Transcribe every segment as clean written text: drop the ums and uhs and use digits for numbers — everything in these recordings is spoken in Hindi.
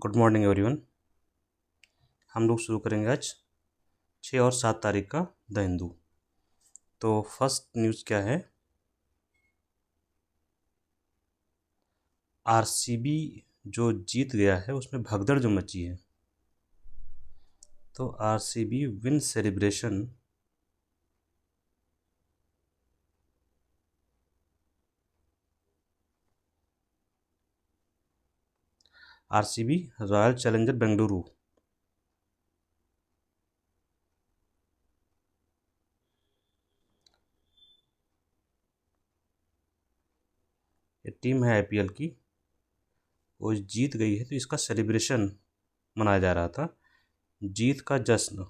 Good morning everyone. हम लोग शुरू करेंगे आज 6 और 7 तारीख का द हिंदू। तो फर्स्ट न्यूज़ क्या है? आरसीबी जो जीत गया है उसमें भगदड़ जो मची है। तो RCB win celebration RCB royal challenger Bengaluru ये टीम है आईपीएल की, वो जीत गई है तो इसका सेलिब्रेशन मनाया जा रहा था। जीत का जश्न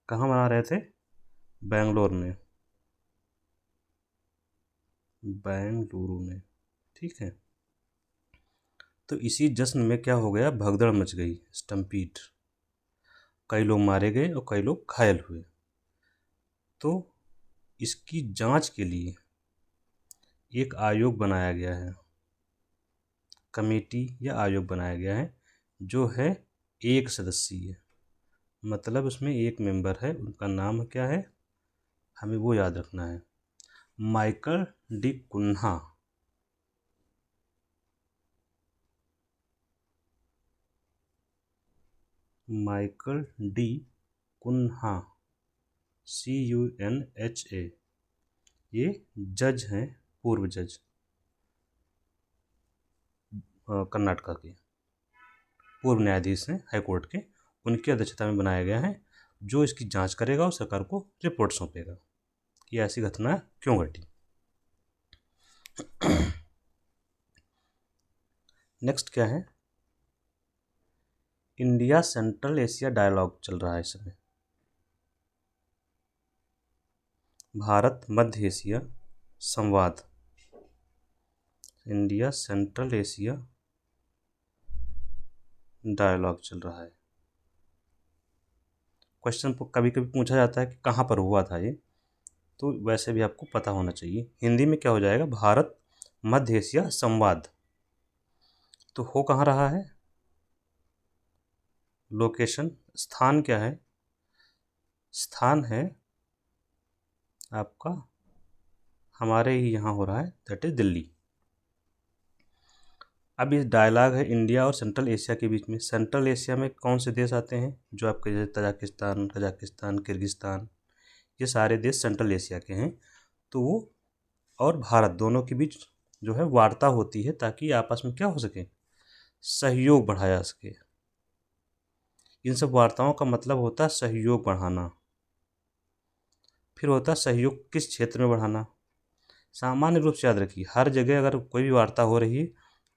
कहाँ मना रहे थे? बेंगलोर में, बेंगलुरु में। ठीक है। तो इसी जश्न में क्या हो गया, भगदड़ मच गई, स्टम्पीड। कई लोग मारे गए और कई लोग घायल हुए। तो इसकी जांच के लिए एक आयोग बनाया गया है, कमेटी या आयोग बनाया गया है जो है एक सदस्यीय। मतलब उसमें एक मेंबर है, उनका नाम क्या है हमें वो याद रखना है, Michael D'Cunha. Michael D'Cunha, CUNHA। ये जज हैं, पूर्व जज कर्नाटका के, पूर्व न्यायाधीश हैं हाईकोर्ट के। उनकी अध्यक्षता में बनाया गया है जो इसकी जांच करेगा और सरकार को रिपोर्ट सौंपेगा कि ऐसी घटना क्यों घटी। नेक्स्ट क्या है? इंडिया सेंट्रल एशिया डायलॉग चल रहा है इस समय। भारत मध्य एशिया संवाद, इंडिया सेंट्रल एशिया डायलॉग चल रहा है। क्वेश्चन कभी कभी पूछा जाता है कि कहाँ पर हुआ था ये, तो वैसे भी आपको पता होना चाहिए। हिंदी में क्या हो जाएगा, भारत मध्य एशिया संवाद। तो हो कहाँ रहा है, लोकेशन, स्थान क्या है? स्थान है आपका हमारे ही यहाँ हो रहा है, दैट इज दिल्ली। अब ये डायलॉग है इंडिया और सेंट्रल एशिया के बीच में। सेंट्रल एशिया में कौन से देश आते हैं? जो आपके जैसे तजाकिस्तान, कजाकिस्तान, किर्गिस्तान, ये सारे देश सेंट्रल एशिया के हैं। तो वो और भारत दोनों के बीच जो है वार्ता होती है ताकि आपस में क्या हो सके, सहयोग बढ़ाया जा सके। इन सब वार्ताओं का मतलब होता है सहयोग बढ़ाना। फिर होता है सहयोग किस क्षेत्र में बढ़ाना। सामान्य रूप से याद रखिए, हर जगह अगर कोई भी वार्ता हो रही है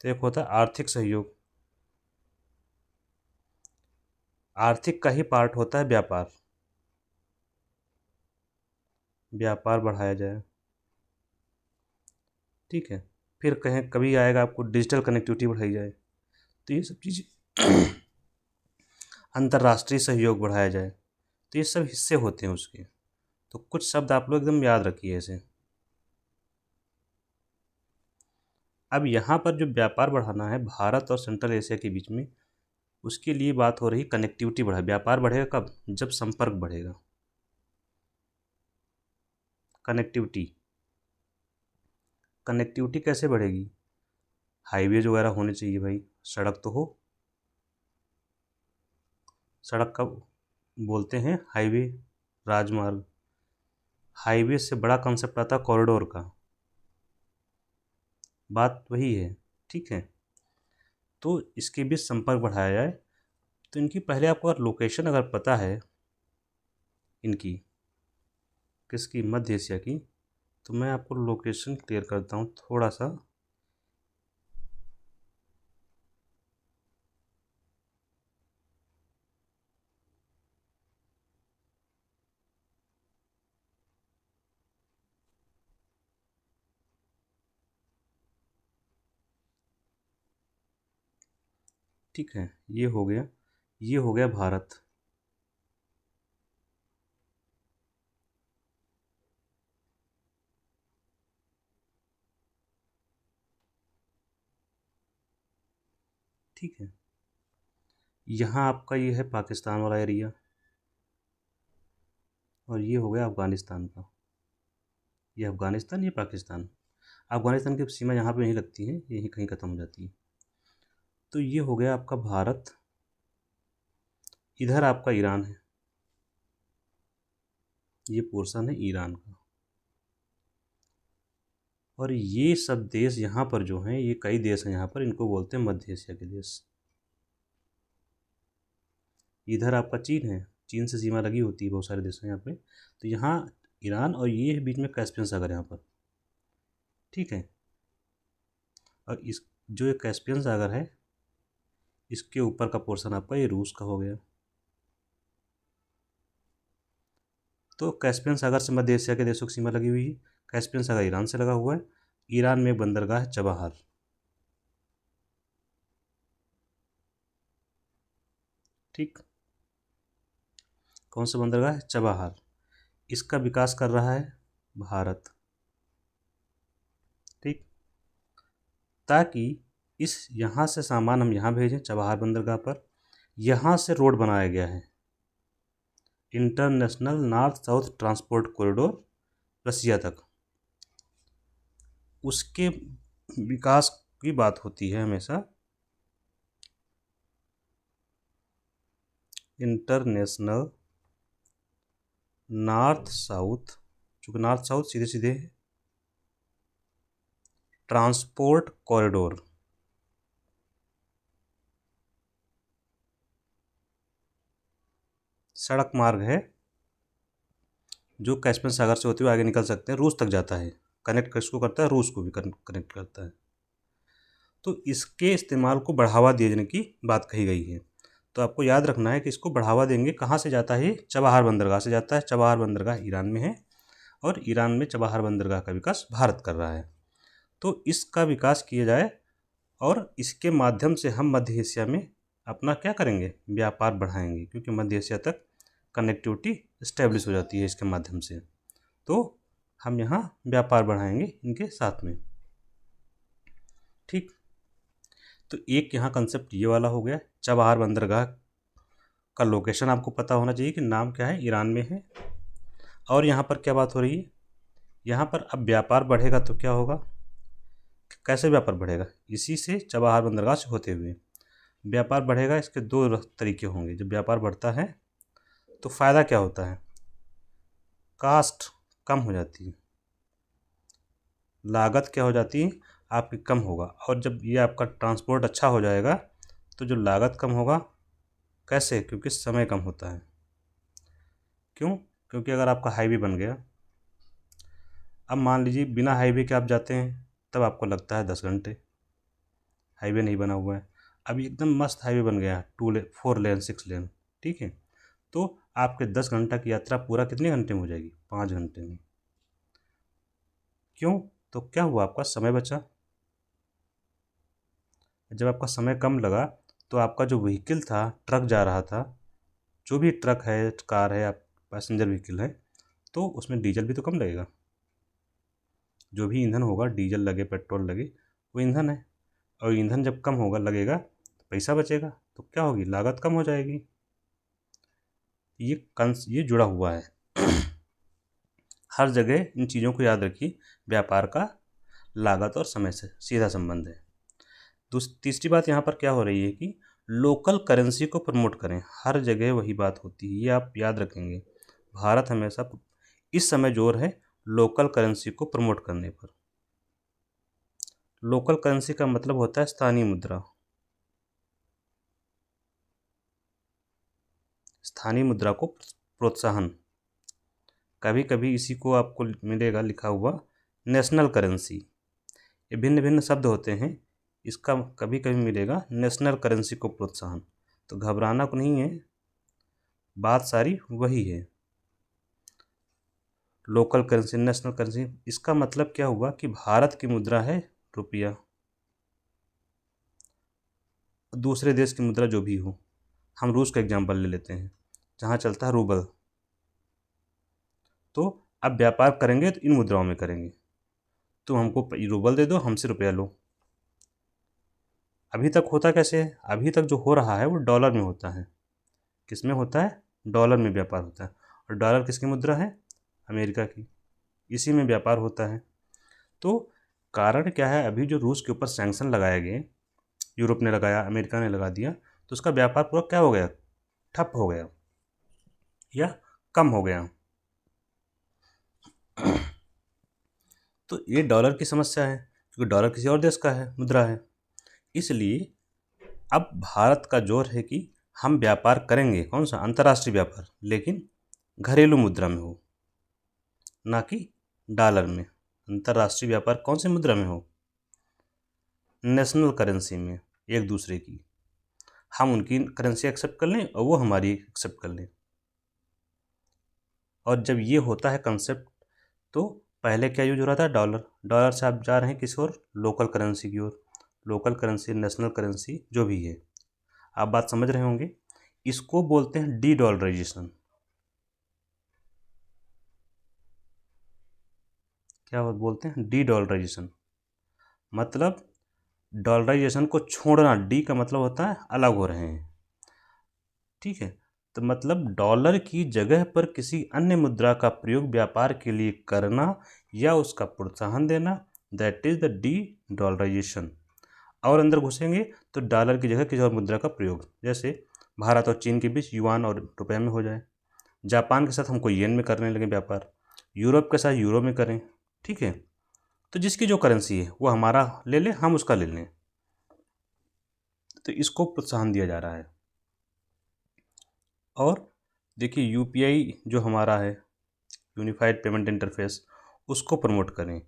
तो एक होता है आर्थिक सहयोग, आर्थिक का ही पार्ट होता है व्यापार। व्यापार बढ़ाया जाए, ठीक है। फिर कहें कभी आएगा आपको डिजिटल कनेक्टिविटी बढ़ाई जाए, तो ये सब चीज़ें अंतर्राष्ट्रीय सहयोग बढ़ाया जाए, तो ये सब हिस्से होते हैं उसके। तो कुछ शब्द आप लोग एकदम याद रखिए ऐसे। अब यहाँ पर जो व्यापार बढ़ाना है भारत और सेंट्रल एशिया के बीच में, उसके लिए बात हो रही कनेक्टिविटी बढ़ाए। व्यापार बढ़ेगा कब? जब संपर्क बढ़ेगा। कनेक्टिविटी, कनेक्टिविटी कैसे बढ़ेगी? हाईवेज वगैरह होने चाहिए भाई, सड़क तो हो। सड़क का बोलते हैं हाईवे, राजमार्ग। हाईवे से बड़ा कंसेप्ट आता है कॉरिडोर का, बात वही है, ठीक है। तो इसके बीच संपर्क बढ़ाया जाए। तो इनकी पहले आपको अगर लोकेशन अगर पता है इनकी, किसकी, मध्य एशिया की, तो मैं आपको लोकेशन क्लियर करता हूँ थोड़ा सा। ठीक है, ये हो गया, ये हो गया भारत। ठीक है। यहाँ आपका ये है पाकिस्तान वाला एरिया, और ये हो गया अफ़गानिस्तान का। ये अफ़गानिस्तान, ये पाकिस्तान। अफ़गानिस्तान की सीमा यहाँ पे नहीं लगती है, यहीं कहीं ख़त्म हो जाती है। तो ये हो गया आपका भारत। इधर आपका ईरान है, ये पोर्शन है ईरान का। और ये सब देश यहाँ पर जो हैं, ये कई देश हैं यहाँ पर, इनको बोलते हैं मध्य एशिया के देश। इधर आपका चीन है, चीन से सीमा लगी होती है बहुत सारे देशों यहाँ पे। तो यहाँ ईरान, और ये बीच में कैस्पियन सागर यहाँ पर, ठीक है। और इस जो ये कैस्पियन सागर है, इसके ऊपर का पोर्शन आपका ये रूस का हो गया। तो कैस्पियन सागर से मध्य एशिया के देशों की सीमा लगी हुई है। कैस्पियन सागर ईरान से लगा हुआ है। ईरान में एक बंदरगाह है चबाहार, ठीक। कौन सा बंदरगाह है? चबाहार। इसका विकास कर रहा है भारत, ठीक। ताकि इस यहाँ से सामान हम यहाँ भेजें चबाहार बंदरगाह पर। यहाँ से रोड बनाया गया है, international north south transport corridor, Russia तक। उसके विकास की बात होती है हमेशा, इंटरनेशनल नॉर्थ साउथ, चूँकि नॉर्थ साउथ सीधे सीधे ट्रांसपोर्ट कॉरिडोर। सड़क मार्ग है जो कैस्पियन सागर से होते हुए आगे निकल सकते हैं, रूस तक जाता है, कनेक्ट किसको करता है? रूस को भी कनेक्ट करता है। तो इसके इस्तेमाल को बढ़ावा देने की बात कही गई है। तो आपको याद रखना है कि इसको बढ़ावा देंगे, कहाँ से जाता है? चबाहार बंदरगाह से जाता है। चबाहार बंदरगाह ईरान में है, और ईरान में चबाहार बंदरगाह का विकास भारत कर रहा है। तो इसका विकास किया जाए, और इसके माध्यम से हम मध्य एशिया में अपना क्या करेंगे? व्यापार बढ़ाएंगे, क्योंकि मध्य एशिया तक कनेक्टिविटी इस्टेब्लिश हो जाती है इसके माध्यम से। तो हम यहाँ व्यापार बढ़ाएंगे इनके साथ में, ठीक। तो एक यहाँ कंसेप्ट ये वाला हो गया। चबाहार बंदरगाह का लोकेशन आपको पता होना चाहिए कि नाम क्या है, ईरान में है। और यहाँ पर क्या बात हो रही है? यहाँ पर अब व्यापार बढ़ेगा तो क्या होगा? कैसे व्यापार बढ़ेगा? इसी से चबाहार बंदरगाह से होते हुए व्यापार बढ़ेगा। इसके दो तरीके होंगे। जब व्यापार बढ़ता है तो फ़ायदा क्या होता है? कास्ट कम हो जाती है, लागत क्या हो जाती है? आपकी कम होगा। और जब ये आपका ट्रांसपोर्ट अच्छा हो जाएगा तो जो लागत कम होगा, कैसे? क्योंकि समय कम होता है। क्यों? क्योंकि अगर आपका हाईवे बन गया, अब मान लीजिए बिना हाईवे के आप जाते हैं, तब आपको लगता है 10 घंटे। हाईवे नहीं बना हुआ है, अभी एकदम मस्त हाईवे बन गया है, 4 लेन 6 लेन, ठीक है। तो आपके 10 घंटा की यात्रा पूरा कितने घंटे में हो जाएगी? 5 घंटे में। क्यों? तो क्या हुआ? आपका समय बचा। जब आपका समय कम लगा तो आपका जो व्हीकल था, ट्रक जा रहा था, जो भी ट्रक है, कार है, आप पैसेंजर व्हीकल है, तो उसमें डीजल भी तो कम लगेगा। जो भी ईंधन होगा, डीजल लगे, पेट्रोल लगे, वो ईंधन है। और ईंधन जब कम होगा, लगेगा, तो पैसा बचेगा, तो क्या होगी? लागत कम हो जाएगी। ये जुड़ा हुआ है। हर जगह इन चीज़ों को याद रखिए। व्यापार का लागत और समय से सीधा संबंध है। तीसरी बात यहाँ पर क्या हो रही है कि लोकल करेंसी को प्रमोट करें। हर जगह वही बात होती है, ये आप याद रखेंगे। भारत हमेशा इस समय जोर है लोकल करेंसी को प्रमोट करने पर। लोकल करेंसी का मतलब होता है स्थानीय मुद्रा। स्थानीय मुद्रा को प्रोत्साहन। कभी कभी इसी को आपको मिलेगा लिखा हुआ नेशनल करेंसी। ये भिन्न भिन्न शब्द होते हैं, इसका कभी कभी मिलेगा नेशनल करेंसी को प्रोत्साहन। तो घबराना को नहीं है, बात सारी वही है। लोकल करेंसी, नेशनल करेंसी, इसका मतलब क्या हुआ कि भारत की मुद्रा है रुपया, दूसरे देश की मुद्रा जो भी हो, हम रूस का एग्जांपल ले लेते हैं जहाँ चलता है रूबल। तो अब व्यापार करेंगे तो इन मुद्राओं में करेंगे। तुम हमको रूबल दे दो, हमसे रुपया लो। अभी तक होता कैसे है, अभी तक जो हो रहा है वो डॉलर में होता है। किस में होता है, डॉलर में व्यापार होता है। और डॉलर किसकी मुद्रा है, अमेरिका की, इसी में व्यापार होता है। तो कारण क्या है, अभी जो रूस के ऊपर सैंक्शन लगाए गए, यूरोप ने लगाया, अमेरिका ने लगा दिया, तो उसका व्यापार पूरा क्या हो गया, ठप हो गया या कम हो गया। तो ये डॉलर की समस्या है, क्योंकि डॉलर किसी और देश का है, मुद्रा है। इसलिए अब भारत का जोर है कि हम व्यापार करेंगे, कौन सा, अंतर्राष्ट्रीय व्यापार, लेकिन घरेलू मुद्रा में हो, ना कि डॉलर में। अंतर्राष्ट्रीय व्यापार कौन सी मुद्रा में हो, नेशनल करेंसी में, एक दूसरे की। हम उनकी करेंसी एक्सेप्ट कर लें और वो हमारी एक्सेप्ट कर लें। और जब ये होता है कंसेप्ट, तो पहले क्या यूज हो रहा था, डॉलर, डॉलर से आप जा रहे हैं किसी और लोकल करेंसी की ओर, लोकल करेंसी, नेशनल करेंसी, जो भी है, आप बात समझ रहे होंगे। इसको बोलते हैं डी डॉलराइजेशन। क्या बोलते हैं, डी डॉलराइजेशन, मतलब डॉलराइजेशन को छोड़ना। डी का मतलब होता है अलग हो रहे हैं, ठीक है। तो मतलब डॉलर की जगह पर किसी अन्य मुद्रा का प्रयोग व्यापार के लिए करना या उसका प्रोत्साहन देना, that is the dedollarisation. और अंदर घुसेंगे तो डॉलर की जगह किसी और मुद्रा का प्रयोग, जैसे भारत और चीन के बीच युआन और रुपये में हो जाए, जापान के साथ हमको येन में करने लगे व्यापार, यूरोप के साथ यूरो में करें, ठीक है। तो जिसकी जो करेंसी है वो हमारा ले लें, हम उसका ले लें, तो इसको प्रोत्साहन दिया जा रहा है। और देखिए यूपीआई जो हमारा है, यूनिफाइड पेमेंट इंटरफेस, उसको प्रमोट करें,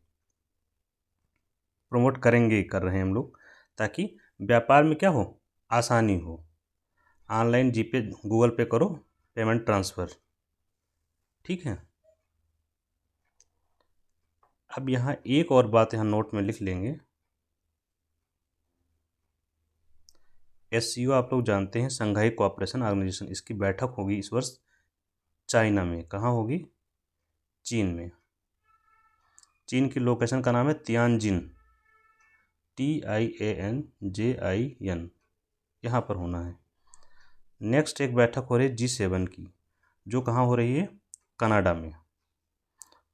प्रमोट करेंगे, कर रहे हैं हम लोग, ताकि व्यापार में क्या हो, आसानी हो। ऑनलाइन जीपे, गूगल पे करो, पेमेंट ट्रांसफ़र, ठीक है। अब यहाँ एक और बात यहाँ नोट में लिख लेंगे। एससीओ आप लोग जानते हैं, संघाई कोऑपरेशन ऑर्गेनाइजेशन, इसकी बैठक होगी इस वर्ष चाइना में। कहाँ होगी, चीन में। चीन की लोकेशन का नाम है तियानजिन, TIANJIN, यहाँ पर होना है। नेक्स्ट एक बैठक हो रही है G7 की, जो कहाँ हो रही है, कनाडा में,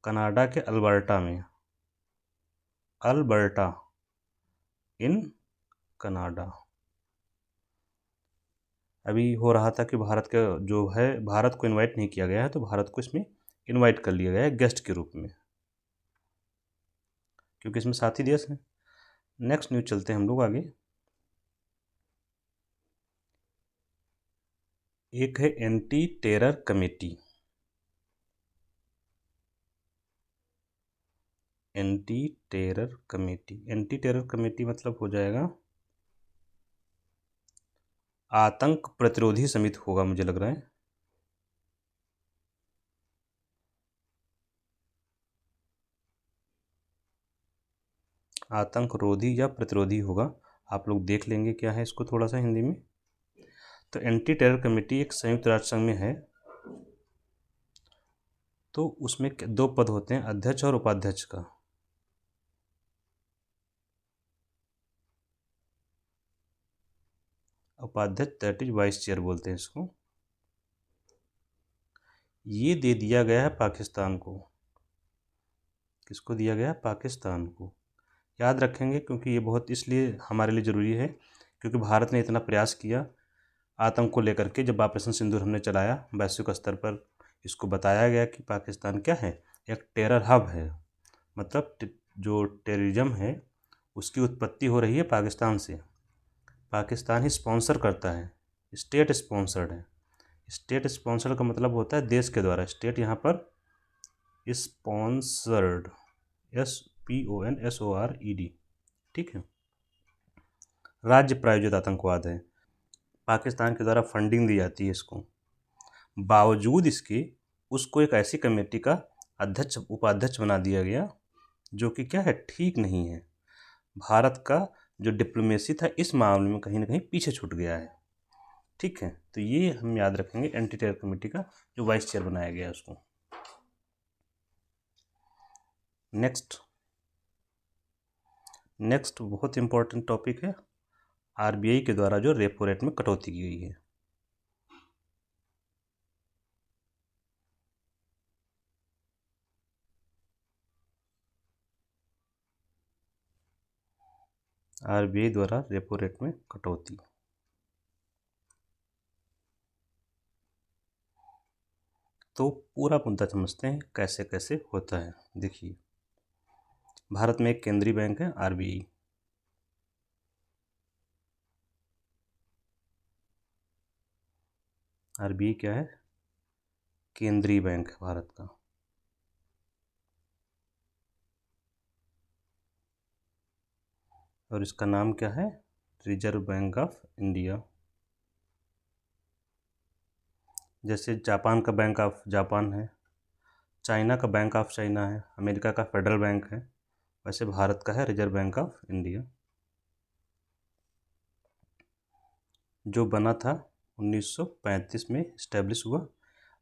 कनाडा के अल्बर्टा में, अल्बर्टा इन कनाडा। अभी हो रहा था कि भारत का जो है, भारत को इनवाइट नहीं किया गया है, तो भारत को इसमें इनवाइट कर लिया गया है गेस्ट के रूप में, क्योंकि इसमें साथी देश हैं। नेक्स्ट न्यूज़ चलते हैं हम लोग आगे। एक है anti terror committee, anti terror committee, anti terror committee मतलब हो जाएगा आतंक प्रतिरोधी समिति होगा, मुझे लग रहा है। आतंक रोधी या प्रतिरोधी होगा, आप लोग देख लेंगे क्या है इसको थोड़ा सा हिंदी में। तो एंटी टेरर कमेटी एक संयुक्त राष्ट्र संघ में है, तो उसमें दो पद होते हैं, अध्यक्ष और उपाध्यक्ष का। उपाध्यक्ष दैट इज वाइस चेयर बोलते हैं इसको। ये दे दिया गया है पाकिस्तान को। किसको दिया गया, पाकिस्तान को। याद रखेंगे, क्योंकि ये बहुत इसलिए हमारे लिए ज़रूरी है, क्योंकि भारत ने इतना प्रयास किया आतंक को लेकर के। जब ऑपरेशन सिंदूर हमने चलाया वैश्विक स्तर पर, इसको बताया गया कि पाकिस्तान क्या है, एक टेरर हब है, मतलब जो टेररिज्म है उसकी उत्पत्ति हो रही है पाकिस्तान से। पाकिस्तान ही स्पॉन्सर करता है, स्टेट स्पॉन्सर्ड है। स्टेट स्पॉन्सर्ड का मतलब होता है देश के द्वारा, स्टेट यहाँ पर स्पॉन्सर्ड, SPONSORED, ठीक है। राज्य प्रायोजित आतंकवाद है, पाकिस्तान के द्वारा फंडिंग दी जाती है इसको। बावजूद इसके उसको एक ऐसी कमेटी का अध्यक्ष उपाध्यक्ष बना दिया गया, जो कि क्या है, ठीक नहीं है। भारत का जो डिप्लोमेसी था इस मामले में कहीं ना कहीं पीछे छूट गया है, ठीक है। तो ये हम याद रखेंगे, एंटी टेरर कमेटी का जो वाइस चेयर बनाया गया है उसको। नेक्स्ट बहुत इंपॉर्टेंट टॉपिक है, आरबीआई के द्वारा जो रेपो रेट में कटौती की गई है। आरबीआई द्वारा रेपो रेट में कटौती। तो पूरा मुद्दा समझते हैं कैसे कैसे होता है। देखिए, भारत में एक केंद्रीय बैंक है आरबीआई। आरबीआई क्या है? केंद्रीय बैंक है भारत का। और इसका नाम क्या है? Reserve bank of India. जैसे जापान का बैंक ऑफ जापान है, चाइना का बैंक ऑफ चाइना है, अमेरिका का फेडरल बैंक है, वैसे भारत का है रिजर्व बैंक ऑफ इंडिया, जो बना था 1935 में इस्टेब्लिश हुआ।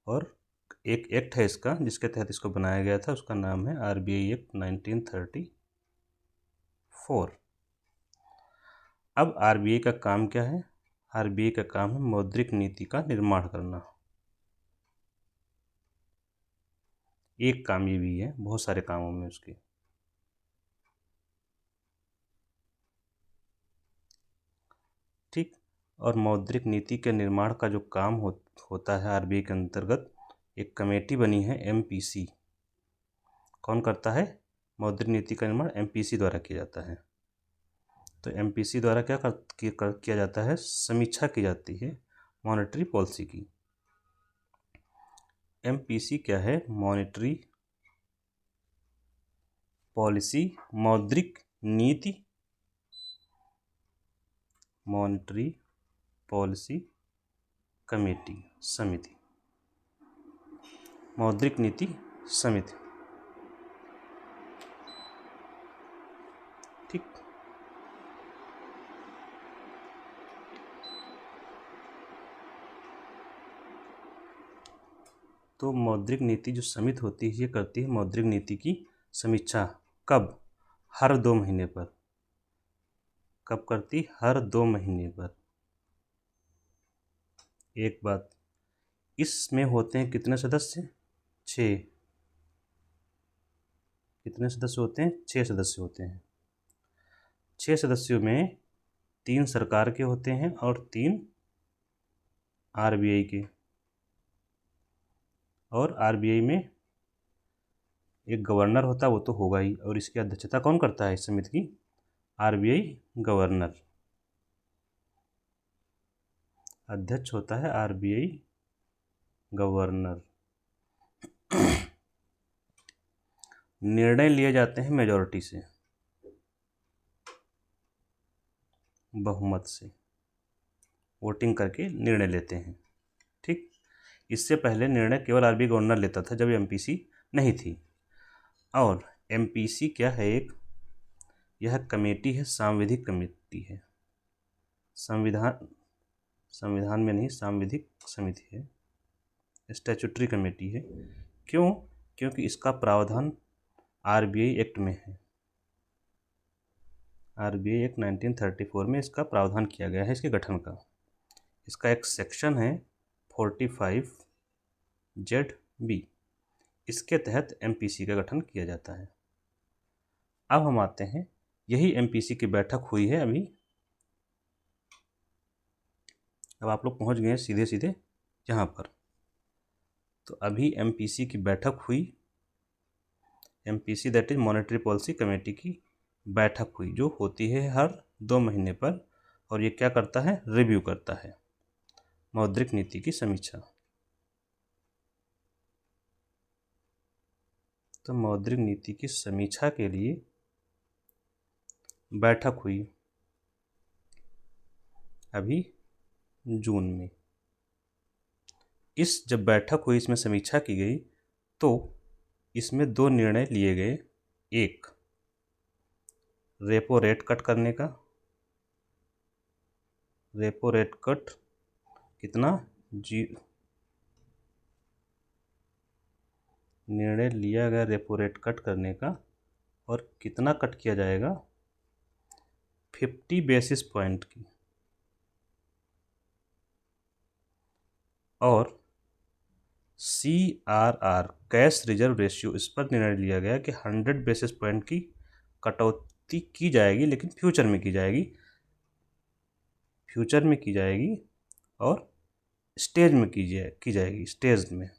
और एक एक्ट है इसका जिसके तहत इसको बनाया गया था, उसका नाम है आरबीआई एक्ट 1934। अब आरबीआई का काम क्या है? आरबीआई का काम है मौद्रिक नीति का निर्माण करना। एक काम ये भी है, बहुत सारे कामों में उसके। ठीक। और मौद्रिक नीति के निर्माण का जो काम होता है आरबीआई के अंतर्गत, एक कमेटी बनी है एमपीसी। कौन करता है? मौद्रिक नीति का निर्माण एमपीसी द्वारा किया जाता है। तो एमपीसी द्वारा क्या किया जाता है? समीक्षा की जाती है मॉनेटरी पॉलिसी की। एमपीसी क्या है? मॉनेटरी पॉलिसी, मौद्रिक नीति, मॉनेटरी पॉलिसी कमेटी, समिति, मौद्रिक नीति समिति। ठीक। तो मौद्रिक नीति जो समिति होती है ये करती है मौद्रिक नीति की समीक्षा। कब? हर 2 महीने पर। कब करती? हर 2 महीने पर। एक बात, इसमें होते हैं कितने सदस्य? 6। कितने सदस्य होते हैं? 6 सदस्य होते हैं। 6 सदस्यों में 3 सरकार के होते हैं और 3 आरबीआई के। और आरबीआई में एक गवर्नर होता है, वो तो होगा ही। और इसकी अध्यक्षता कौन करता है इस समिति की? RBI governor. अध्यक्ष होता है आरबीआई गवर्नर। निर्णय लिए जाते हैं मेजॉरिटी से, बहुमत से वोटिंग करके निर्णय लेते हैं। ठीक। इससे पहले निर्णय केवल आरबीआई गवर्नर लेता था जब एमपीसी नहीं थी। और एमपीसी क्या है? यह कमेटी है, सांविधिक कमेटी है। संविधान में नहीं, सांविधिक समिति है, स्टैट्यूटरी कमेटी है। क्यों? क्योंकि इसका प्रावधान आरबीआई एक्ट में है। आरबीआई एक्ट 1934 में इसका प्रावधान किया गया है इसके गठन का। इसका एक सेक्शन है 45ZB। इसके तहत एमपीसी का गठन किया जाता है। अब हम आते हैं, यही एमपीसी की बैठक हुई है अभी। अब आप लोग पहुंच गए हैं सीधे सीधे यहाँ पर। तो अभी एमपीसी की बैठक हुई। MPC that is monetary policy committee की बैठक हुई, जो होती है हर 2 महीने पर। और ये क्या करता है? रिव्यू करता है मौद्रिक नीति की समीक्षा। तो मौद्रिक नीति की समीक्षा के लिए बैठक हुई अभी जून में। इस जब बैठक हुई, इसमें समीक्षा की गई, तो इसमें 2 निर्णय लिए गए। एक, रेपो रेट कट करने का। रेपो रेट कट कितना? निर्णय लिया गया रेपो रेट कट करने का। और कितना कट किया जाएगा? 50 बेसिस पॉइंट की। और CRR कैश रिजर्व रेशियो, इस पर निर्णय लिया गया कि 100 बेसिस पॉइंट की कटौती की जाएगी, लेकिन फ्यूचर में की जाएगी, और स्टेज में की जाएगी, स्टेज में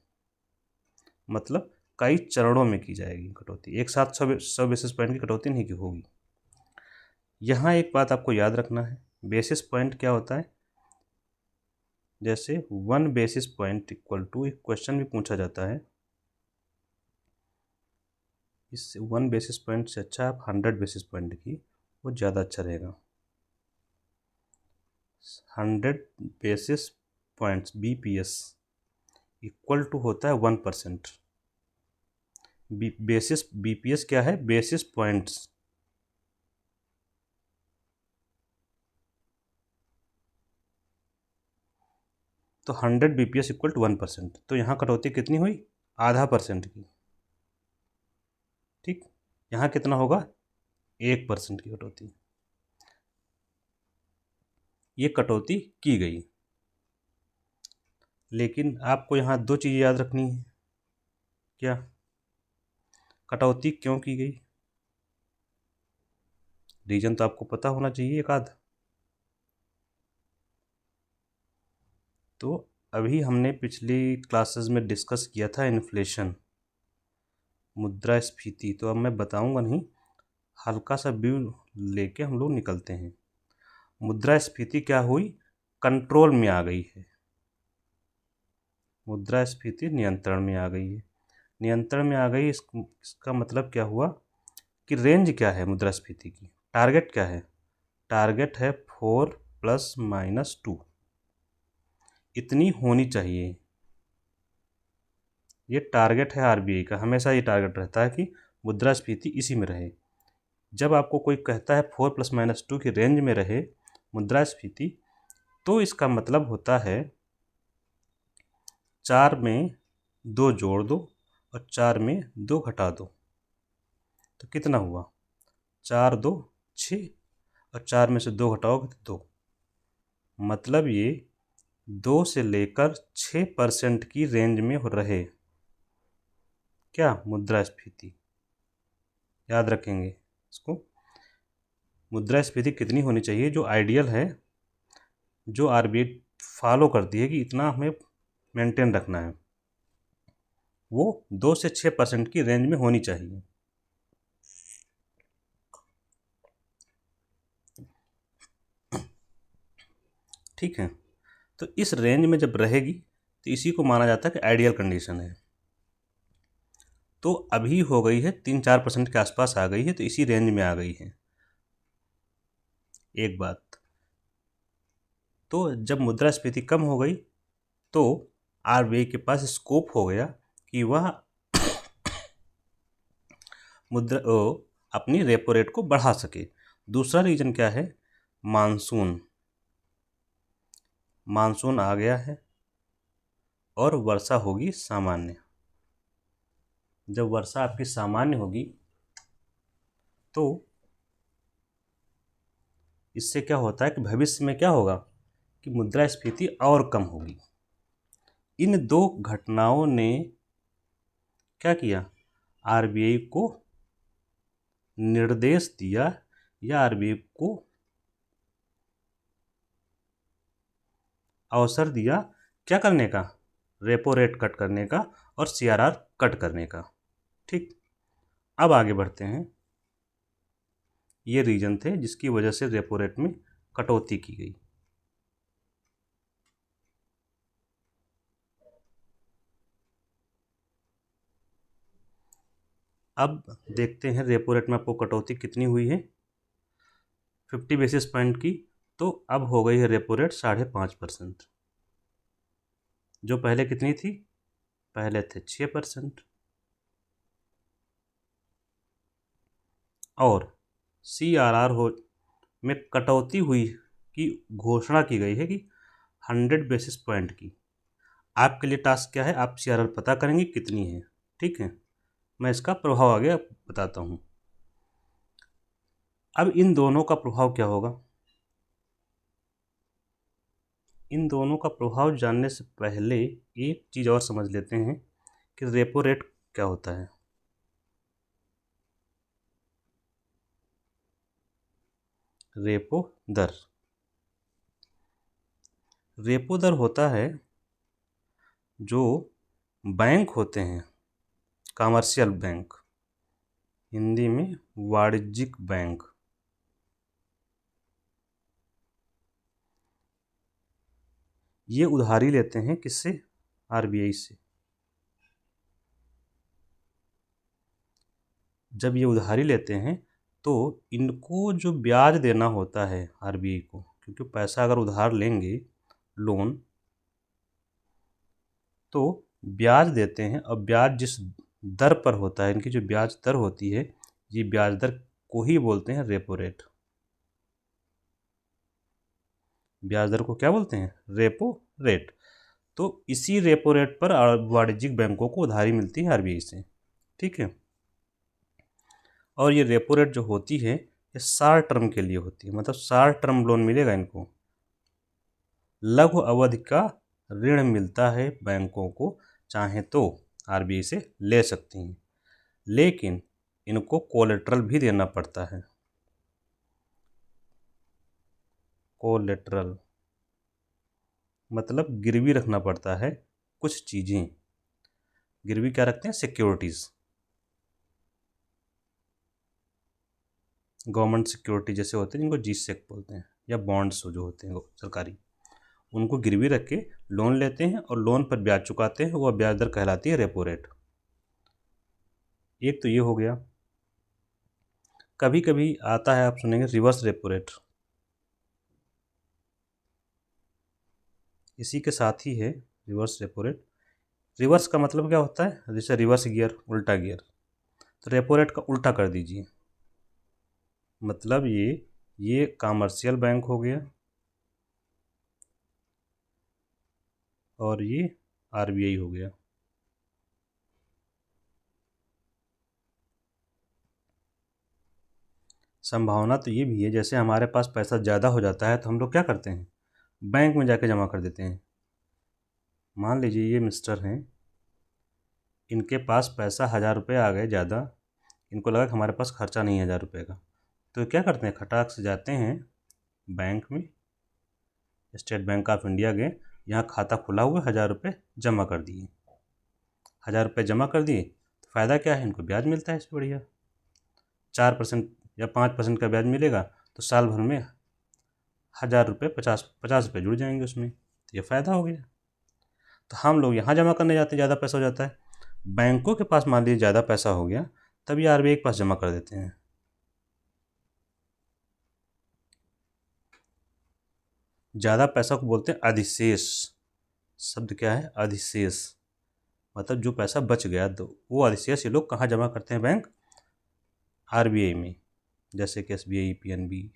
मतलब कई चरणों में की जाएगी कटौती, एक साथ 100 बेसिस पॉइंट की कटौती नहीं की होगी। यहाँ एक बात आपको याद रखना है, बेसिस पॉइंट क्या होता है, जैसे 1 बेसिस पॉइंट इक्वल टू, एक क्वेश्चन भी पूछा जाता है, इस 1 बेसिस पॉइंट से अच्छा आप 100 बेसिस पॉइंट की, वो ज़्यादा अच्छा रहेगा। 100 basis points BPS equal to होता है 1%। बेसिस BPS क्या है, बेसिस पॉइंट्स, तो 100 BPS इक्वल टू 1%, तो यहाँ कटौती कितनी हुई, आधा % की, ठीक। यहाँ कितना होगा, 1% की कटौती, ये कटौती की गई। लेकिन आपको यहाँ 2 चीज़ें याद रखनी है, क्या, कटौती क्यों की गई, रीजन तो आपको पता होना चाहिए एक आध। तो अभी हमने पिछली क्लासेस में डिस्कस किया था इन्फ्लेशन, मुद्रास्फीति, तो अब मैं बताऊंगा नहीं, हल्का सा व्यू लेके हम लोग निकलते हैं। मुद्रास्फीति क्या हुई, कंट्रोल में आ गई है, मुद्रास्फीति नियंत्रण में आ गई है, नियंत्रण में आ गई। इसका मतलब क्या हुआ कि रेंज क्या है मुद्रास्फीति की, टारगेट क्या है, टारगेट है 4 ± 2, इतनी होनी चाहिए, ये टारगेट है RBI का, हमेशा ये टारगेट रहता है कि मुद्रास्फीति इसी में रहे। जब आपको कोई कहता है 4 ± 2 की रेंज में रहे मुद्रास्फीति, तो इसका मतलब होता है 4 में 2 जोड़ दो और 4 में 2 घटा दो, तो कितना हुआ, 4 2 6, और 4 में से 2 घटाओगे तो 2, मतलब ये 2 से लेकर 6% की रेंज में रहे, क्या, मुद्रास्फीति, याद रखेंगे इसको। मुद्रास्फीति कितनी होनी चाहिए, जो आइडियल है, जो RBI फॉलो करती है कि इतना हमें मेंटेन रखना है, वो 2 से 6% की रेंज में होनी चाहिए। ठीक है, तो इस रेंज में जब रहेगी तो इसी को माना जाता है कि आइडियल कंडीशन है। तो अभी हो गई है 3-4% के आसपास आ गई है, तो इसी रेंज में आ गई है। एक बात, तो जब मुद्रास्फीति कम हो गई तो RBI के पास स्कोप हो गया कि वह अपनी रेपो रेट को बढ़ा सके। दूसरा रीजन क्या है, मानसून, मानसून आ गया है और वर्षा होगी सामान्य। जब वर्षा आपकी सामान्य होगी तो इससे क्या होता है कि भविष्य में क्या होगा कि मुद्रास्फीति और कम होगी। इन 2 घटनाओं ने क्या किया, RBI को निर्देश दिया या RBI को अवसर दिया क्या करने का, रेपो रेट कट करने का और CRR कट करने का। ठीक, अब आगे बढ़ते हैं। ये रीजन थे जिसकी वजह से रेपो रेट में कटौती की गई। अब देखते हैं रेपो रेट में आपको कटौती कितनी हुई है, 50 बेसिस पॉइंट की। तो अब हो गई है रेपो रेट 5.5%, जो पहले कितनी थी, पहले थे 6%। और CRR में कटौती हुई की घोषणा की गई है कि 100 बेसिस पॉइंट की। आपके लिए टास्क क्या है, आप CRR पता करेंगे कितनी है। ठीक है, मैं इसका प्रभाव आगे बताता हूँ। अब इन दोनों का प्रभाव क्या होगा, इन दोनों का प्रभाव जानने से पहले एक चीज़ और समझ लेते हैं कि रेपो रेट क्या होता है। रेपो दर, रेपो दर होता है जो बैंक होते हैं, कमर्शियल बैंक, हिंदी में वाणिज्यिक बैंक, ये उधारी लेते हैं किससे? आरबीआई से। जब ये उधारी लेते हैं तो इनको जो ब्याज देना होता है आरबीआई को, क्योंकि पैसा अगर उधार लेंगे, लोन, तो ब्याज देते हैं, और ब्याज जिस दर पर होता है, इनकी जो ब्याज दर होती है, ये ब्याज दर को ही बोलते हैं रेपो रेट। ब्याज दर को क्या बोलते हैं? Repo rate. तो इसी रेपो रेट पर वाणिज्यिक बैंकों को उधारी मिलती है आरबीआई से, ठीक है। और ये रेपो रेट जो होती है ये 60 टर्म के लिए होती है, मतलब 60 टर्म लोन मिलेगा इनको। लघु अवधि का ऋण मिलता है बैंकों को, चाहे तो आरबीआई से ले सकती हैं, लेकिन इनको कोलेट्रल भी देना पड़ता है। कोलेट्रल मतलब गिरवी रखना पड़ता है कुछ चीज़ें। गिरवी क्या रखते हैं? सिक्योरिटीज़, गवर्नमेंट सिक्योरिटी जैसे होते हैं जिनको जीसेक बोलते हैं, या बॉन्ड्स जो होते हैं वो सरकारी, उनको गिरवी रख के लोन लेते हैं और लोन पर ब्याज चुकाते हैं, वह ब्याज दर कहलाती है रेपो रेट। एक तो ये हो गया। कभी कभी आता है, आप सुनेंगे रिवर्स रेपो रेट, इसी के साथ ही है रिवर्स रेपो रेट। रिवर्स का मतलब क्या होता है? जैसे रिवर्स गियर, उल्टा गियर, तो रेपो रेट का उल्टा कर दीजिए। मतलब ये कमर्शियल बैंक हो गया और ये आरबीआई हो गया। संभावना तो ये भी है, जैसे हमारे पास पैसा ज़्यादा हो जाता है तो हम लोग क्या करते हैं? बैंक में जाके जमा कर देते हैं। मान लीजिए ये मिस्टर हैं, इनके पास पैसा 1000 रुपये आ गए ज़्यादा, इनको लगा कि हमारे पास खर्चा नहीं है 1000 रुपये का, तो क्या करते हैं? खटाक से जाते हैं बैंक में, स्टेट बैंक ऑफ इंडिया गए, यहाँ खाता खुला हुआ, 1000 रुपये जमा कर दिए। 1000 रुपये जमा कर दिए तो फ़ायदा क्या है? इनको ब्याज मिलता है इससे बढ़िया, 4% या 5% का ब्याज मिलेगा, तो साल भर में 1000 रुपये 50 रुपये जुड़ जाएंगे उसमें, तो ये फ़ायदा हो गया। तो हम लोग यहाँ जमा करने जाते हैं, ज़्यादा पैसा हो जाता है। बैंकों के पास मान लीजिए ज़्यादा पैसा हो गया, तब ये आरबीआई के पास जमा कर देते हैं। ज़्यादा पैसा को बोलते हैं अधिशेष। शब्द क्या है? अधिशेष, मतलब जो पैसा बच गया, तो वो अधिशेष ये लोग कहाँ जमा करते हैं? बैंक, आरबीआई में, जैसे कि एसबीआई, पीएनबी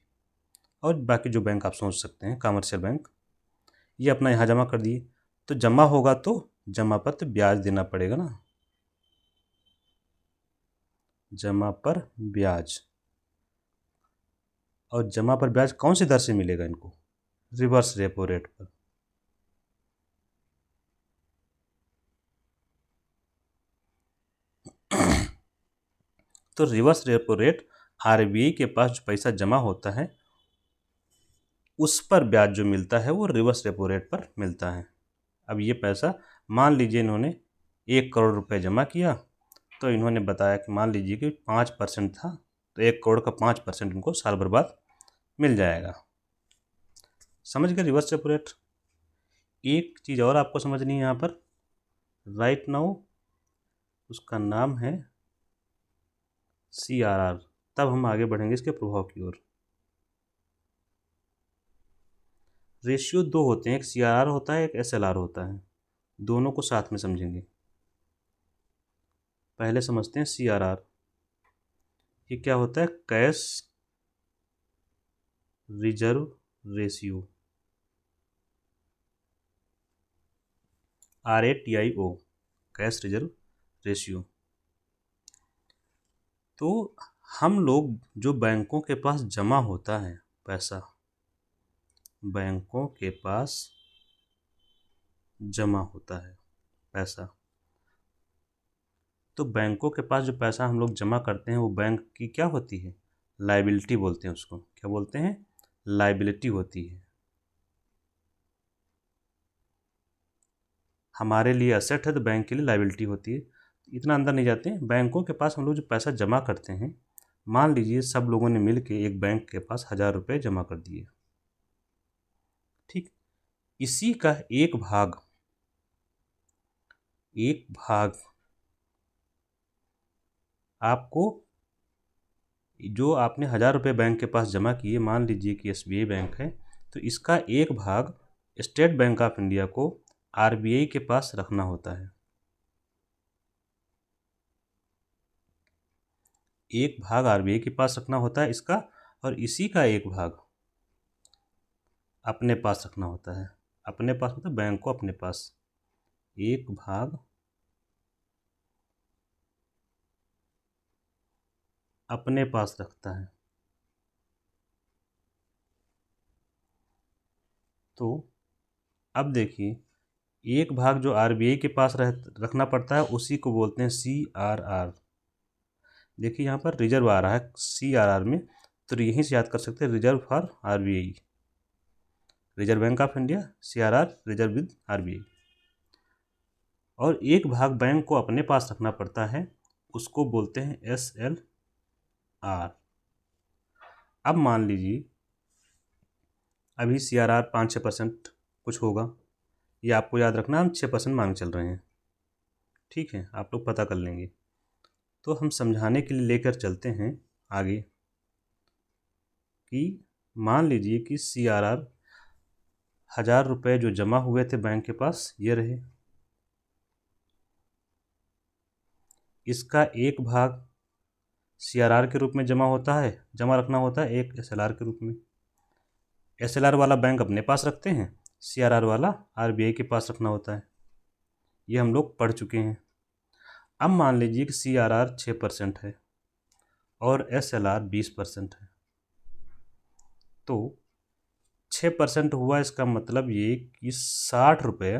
और बाकी जो बैंक आप सोच सकते हैं, कमर्शियल बैंक, ये अपना यहाँ जमा कर दिए। तो जमा होगा तो जमा पर तो ब्याज देना पड़ेगा ना, जमा पर ब्याज। और जमा पर ब्याज कौन सी दर से मिलेगा इनको? रिवर्स रेपो रेट पर। तो रिवर्स रेपो रेट, आरबीआई के पास जो पैसा जमा होता है उस पर ब्याज जो मिलता है वो रिवर्स रेपो रेट पर मिलता है। अब ये पैसा, मान लीजिए इन्होंने 1 करोड़ रुपए जमा किया, तो इन्होंने बताया कि मान लीजिए कि 5% था, तो 1 करोड़ का 5% इनको साल भर बाद मिल जाएगा। समझ गए रिवर्स रेपो रेट। एक चीज़ और आपको समझनी है यहाँ पर, राइट नाउ, उसका नाम है CRR। तब हम आगे बढ़ेंगे इसके प्रभाव की ओर। रेशियो दो होते हैं, एक CRR होता है, एक SLR होता है, दोनों को साथ में समझेंगे। पहले समझते हैं CRR। ये क्या होता है? Cash reserve ratio, RATIO, cash reserve ratio. तो हम लोग जो बैंकों के पास जमा होता है पैसा, बैंकों के पास जमा होता है पैसा। तो बैंकों के पास जो पैसा हम लोग जमा करते हैं वो बैंक की क्या होती है, लाइबिलिटी बोलते हैं उसको। क्या बोलते हैं, लाइबिलिटी होती है। हमारे लिए असेट है तो बैंक के लिए लाइबिलिटी होती है। इतना अंदर नहीं जाते हैं। बैंकों के पास हम लोग जो पैसा जमा करते हैं, मान लीजिए सब लोगों ने मिल के एक बैंक के पास 1000 रुपये जमा कर दिए, ठीक। इसी का एक भाग आपको, जो आपने 1000 रुपये बैंक के पास जमा किए, मान लीजिए कि SBI बैंक है, तो इसका एक भाग स्टेट बैंक ऑफ इंडिया को RBI के पास रखना होता है। एक भाग RBI के पास रखना होता है इसका, और इसी का एक भाग अपने पास रखना होता है। अपने पास मतलब बैंक को अपने पास एक भाग अपने पास रखता है। तो अब देखिए, एक भाग जो RBI के पास रखना पड़ता है उसी को बोलते हैं CRR। देखिए यहाँ पर रिजर्व आ रहा है CRR में, तो यहीं से याद कर सकते हैं, reserve for RBI, reserve bank of India, CRR, reserve with RBI। और एक भाग बैंक को अपने पास रखना पड़ता है, उसको बोलते हैं SLR। अब मान लीजिए अभी CRR 5-6% कुछ होगा, ये आपको याद रखना, हम 6% मान चल रहे हैं, ठीक है, आप लोग पता कर लेंगे। तो हम समझाने के लिए लेकर चलते हैं आगे कि मान लीजिए कि CRR 1000 रुपये जो जमा हुए थे बैंक के पास, ये रहे। इसका एक भाग CRR के रूप में जमा रखना होता है, एक SLR के रूप में। SLR वाला बैंक अपने पास रखते हैं, CRR वाला RBI के पास रखना होता है। ये हम लोग पढ़ चुके हैं। अब मान लीजिए कि CRR 6% है और SLR 20% है, तो 6% हुआ, इसका मतलब ये कि 60 रुपये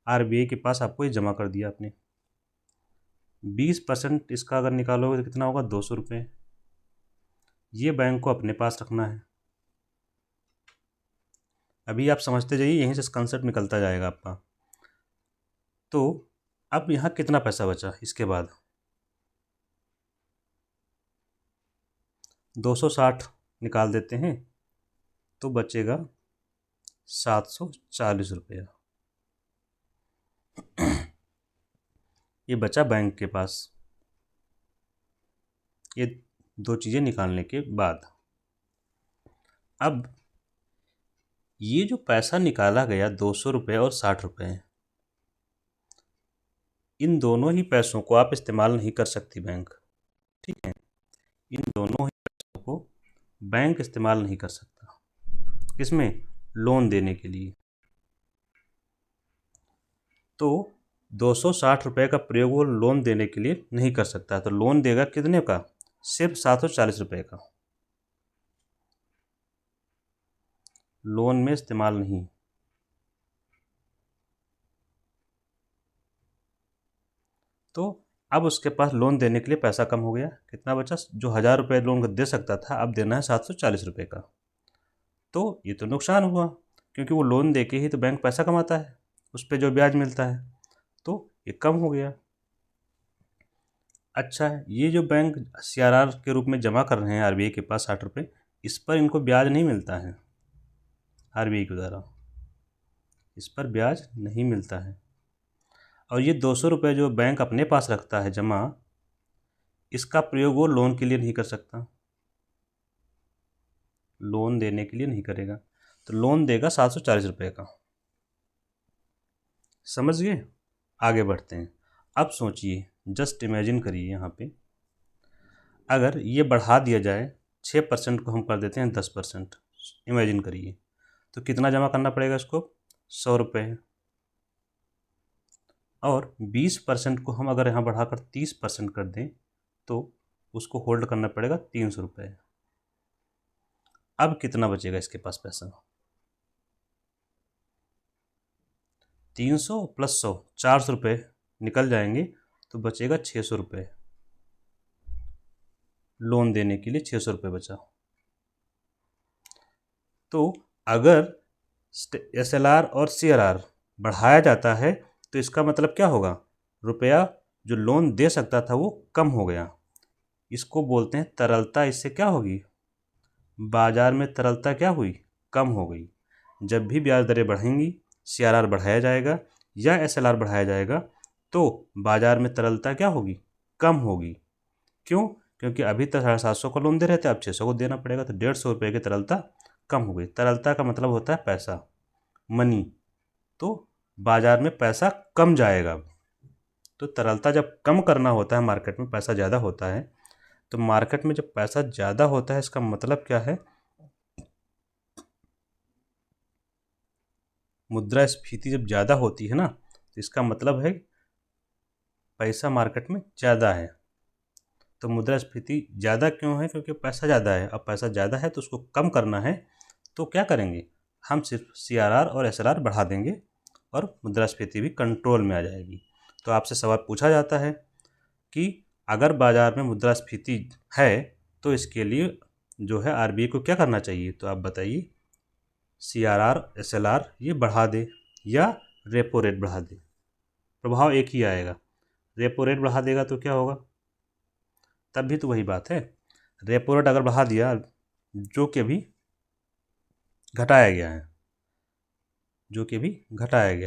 RBI के पास आपको ये जमा कर दिया आपने। 20% इसका अगर निकालोगे तो कितना होगा, 200 रुपये। ये बैंक को अपने पास रखना है। अभी आप समझते जाइए, यहीं से कंसेप्ट निकलता जाएगा आपका। तो अब यहाँ कितना पैसा बचा इसके बाद, 260 निकाल देते हैं तो बचेगा 740 रुपया। ये बचा बैंक के पास। ये दो चीज़ें निकालने के बाद, अब ये जो पैसा निकाला गया 200 रुपये और 60 रुपये, इन दोनों ही पैसों को आप इस्तेमाल नहीं कर सकती बैंक, ठीक है। इन दोनों ही पैसों को बैंक इस्तेमाल नहीं कर सकता, किसमें, लोन देने के लिए। तो 260 रुपये का प्रयोग वो लोन देने के लिए नहीं कर सकता, तो लोन देगा कितने का, सिर्फ 740 रुपये का। लोन में इस्तेमाल नहीं। तो अब उसके पास लोन देने के लिए पैसा कम हो गया, कितना बचा, जो 1000 रुपये लोन दे सकता था अब देना है 740 रुपये का। तो ये तो नुकसान हुआ, क्योंकि वो लोन दे के ही तो बैंक पैसा कमाता है, उस पर जो ब्याज मिलता है, तो ये कम हो गया। अच्छा है, ये जो बैंक CRR के रूप में जमा कर रहे हैं RBI के पास 60 रुपये, इस पर इनको ब्याज नहीं मिलता है RBI के द्वारा, इस पर ब्याज नहीं मिलता है। और ये 200 रुपये जो बैंक अपने पास रखता है जमा, इसका प्रयोग वो लोन के लिए नहीं कर सकता, लोन देने के लिए नहीं करेगा, तो लोन देगा 740 रुपये का। समझ गए, आगे बढ़ते हैं। अब सोचिए, जस्ट इमेजिन करिए, यहाँ पे अगर ये बढ़ा दिया जाए, 6% को हम कर देते हैं 10%, इमेजिन करिए, तो कितना जमा करना पड़ेगा इसको, 100 रुपये। और 20% को हम अगर यहाँ बढ़ाकर 30% कर दें तो उसको होल्ड करना पड़ेगा 300 रुपये। अब कितना बचेगा इसके पास पैसा, 300 प्लस 100 400 रुपये निकल जाएंगे, तो बचेगा 600 रुपये। लोन देने के लिए 600 रुपये बचा। तो अगर SLR और CRR बढ़ाया जाता है तो इसका मतलब क्या होगा, रुपया जो लोन दे सकता था वो कम हो गया। इसको बोलते हैं तरलता। इससे क्या होगी, बाजार में तरलता क्या हुई, कम हो गई। जब भी ब्याज दरें बढ़ेंगी, CRR बढ़ाया जाएगा या SLR बढ़ाया जाएगा, तो बाजार में तरलता क्या होगी, कम होगी। क्यों, क्योंकि अभी तक 750 का लोन दे रहे थे, अब 600 को देना पड़ेगा, तो 150 रुपये की तरलता कम हो गई। तरलता का मतलब होता है पैसा, मनी। तो बाजार में पैसा कम जाएगा। तो तरलता जब कम करना होता है, मार्केट में पैसा ज़्यादा होता है, तो मार्केट में जब पैसा ज़्यादा होता है इसका मतलब क्या है, मुद्रास्फीति जब ज़्यादा होती है ना, तो इसका मतलब है पैसा मार्केट में ज़्यादा है। तो मुद्रास्फीति ज़्यादा क्यों है, क्योंकि पैसा ज़्यादा है। अब पैसा ज़्यादा है तो उसको कम करना है, तो क्या करेंगे, हम सिर्फ CRR और SLR बढ़ा देंगे और मुद्रास्फीति भी कंट्रोल में आ जाएगी। तो आपसे सवाल पूछा जाता है कि अगर बाजार में मुद्रास्फीति है तो इसके लिए जो है RBI को क्या करना चाहिए, तो आप बताइए। CRR SLR ये बढ़ा दे या रेपो रेट बढ़ा दे, प्रभाव एक ही आएगा। रेपो रेट बढ़ा देगा तो क्या होगा, तब भी तो वही बात है। रेपो रेट अगर बढ़ा दिया, जो कि अभी घटाया गया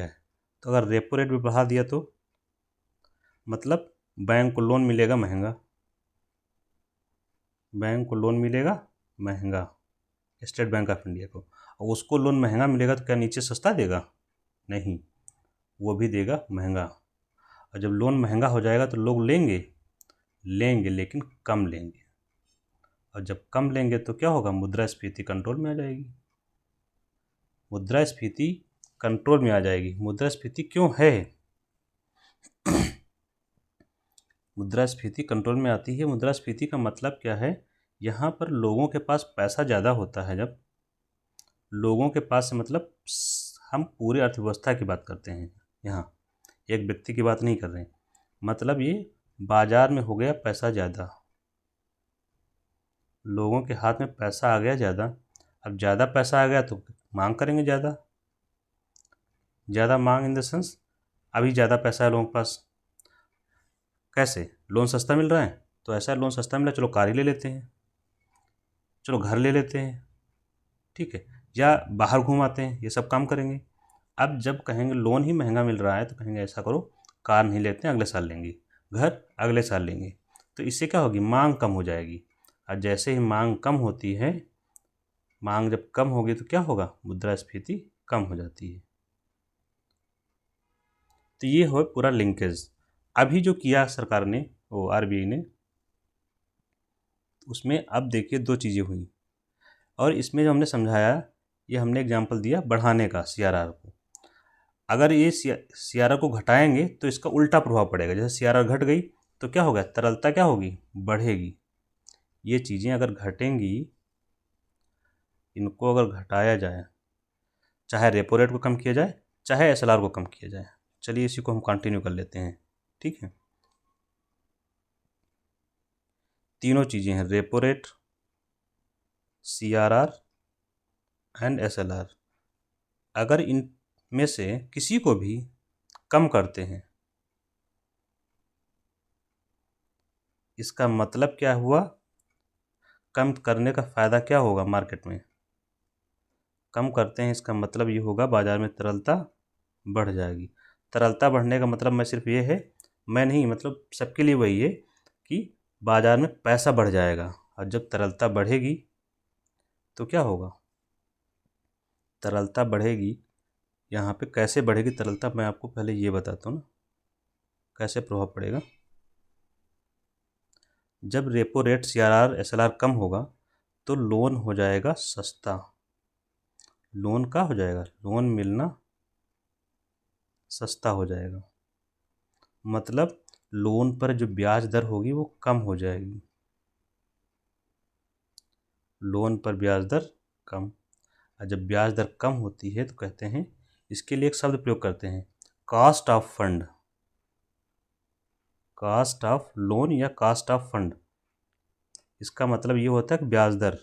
है, तो अगर रेपो रेट भी बढ़ा दिया तो मतलब बैंक को लोन मिलेगा महंगा, स्टेट बैंक ऑफ इंडिया को। और उसको लोन महंगा मिलेगा तो क्या नीचे सस्ता देगा, नहीं, वो भी देगा महंगा। और जब लोन महंगा हो जाएगा तो लोग लेंगे लेकिन कम लेंगे। और जब कम लेंगे तो क्या होगा, मुद्रास्फीति कंट्रोल में आ जाएगी। मुद्रास्फीति क्यों है, मुद्रास्फीति कंट्रोल में आती है। मुद्रास्फीति का मतलब क्या है, यहाँ पर लोगों के पास पैसा ज़्यादा होता है। जब लोगों के पास मतलब हम पूरी अर्थव्यवस्था की बात करते हैं, यहाँ एक व्यक्ति की बात नहीं कर रहे हैं। मतलब ये बाजार में हो गया पैसा ज़्यादा, लोगों के हाथ में पैसा आ गया ज़्यादा। अब ज़्यादा पैसा आ गया तो मांग करेंगे ज़्यादा मांग इन द सेंस अभी ज़्यादा पैसा है लोगों के पास। कैसे, लोन सस्ता मिल रहा है, तो ऐसा लोन सस्ता मिला, चलो कार ही ले लेते हैं, चलो घर ले लेते हैं, ठीक है, या बाहर घूम आते हैं, ये सब काम करेंगे। अब जब कहेंगे लोन ही महंगा मिल रहा है तो कहेंगे ऐसा करो, कार नहीं लेते हैं, अगले साल लेंगे, घर अगले साल लेंगे। तो इससे क्या होगी, मांग कम हो जाएगी। और जैसे ही मांग कम होती है, मांग जब कम होगी तो क्या होगा, मुद्रास्फीति कम हो जाती है। तो ये हो पूरा लिंकेज। अभी जो किया सरकार ने, वो RBI ने, उसमें अब देखिए दो चीज़ें हुई। और इसमें जो हमने समझाया, ये हमने एग्जाम्पल दिया बढ़ाने का CRR को। अगर ये CRR को घटाएंगे तो इसका उल्टा प्रभाव पड़ेगा। जैसे CRR घट गई तो क्या होगा, तरलता क्या होगी, बढ़ेगी। ये चीज़ें अगर घटेंगी, इनको अगर घटाया जाए, चाहे रेपो रेट को कम किया जाए, चाहे SLR को कम किया जाए। चलिए इसी को हम कंटिन्यू कर लेते हैं, ठीक है। तीनों चीज़ें हैं, repo rate, CRR and SLR। अगर इन में से किसी को भी कम करते हैं, इसका मतलब क्या हुआ, कम करने का फ़ायदा क्या होगा मार्केट में, कम करते हैं इसका मतलब ये होगा बाज़ार में तरलता बढ़ जाएगी। तरलता बढ़ने का मतलब मैं सिर्फ ये है, मैं नहीं, मतलब सबके लिए वही है कि बाज़ार में पैसा बढ़ जाएगा। और जब तरलता बढ़ेगी तो क्या होगा, तरलता बढ़ेगी। यहाँ पे कैसे बढ़ेगी तरलता, मैं आपको पहले ये बताता हूँ ना, कैसे प्रभाव पड़ेगा। जब रेपो रेट CRR SLR कम होगा तो लोन हो जाएगा सस्ता। लोन का हो जाएगा, लोन मिलना सस्ता हो जाएगा। मतलब लोन पर जो ब्याज दर होगी वो कम हो जाएगी। लोन पर ब्याज दर कम। और जब ब्याज दर कम होती है तो कहते हैं, इसके लिए एक शब्द प्रयोग करते हैं, cost of fund, cost of loan या कास्ट ऑफ फंड, इसका मतलब ये होता है कि ब्याज दर,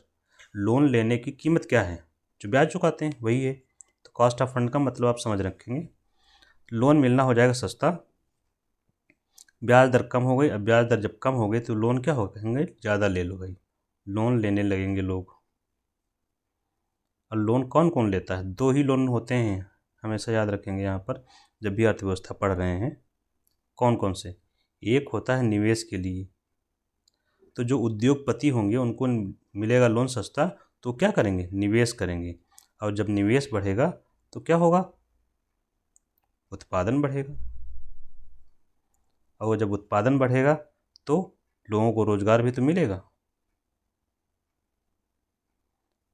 लोन लेने की कीमत क्या है, जो ब्याज चुकाते हैं वही है। तो कॉस्ट ऑफ फंड का मतलब आप समझ रखेंगे, लोन मिलना हो जाएगा सस्ता, ब्याज दर कम हो गई। अब ब्याज दर जब कम हो गई तो लोन क्या हो कहेंगे, ज़्यादा ले लो भाई, लोन लेने लगेंगे लोग। और लोन कौन कौन लेता है, दो ही लोन होते हैं, हमेशा याद रखेंगे यहाँ पर जब भी अर्थव्यवस्था पढ़ रहे हैं। कौन कौन से, एक होता है निवेश के लिए, तो जो उद्योगपति होंगे उनको मिलेगा लोन सस्ता, तो क्या करेंगे, निवेश करेंगे। और जब निवेश बढ़ेगा तो क्या होगा, उत्पादन बढ़ेगा। और जब उत्पादन बढ़ेगा तो लोगों को रोज़गार भी तो मिलेगा,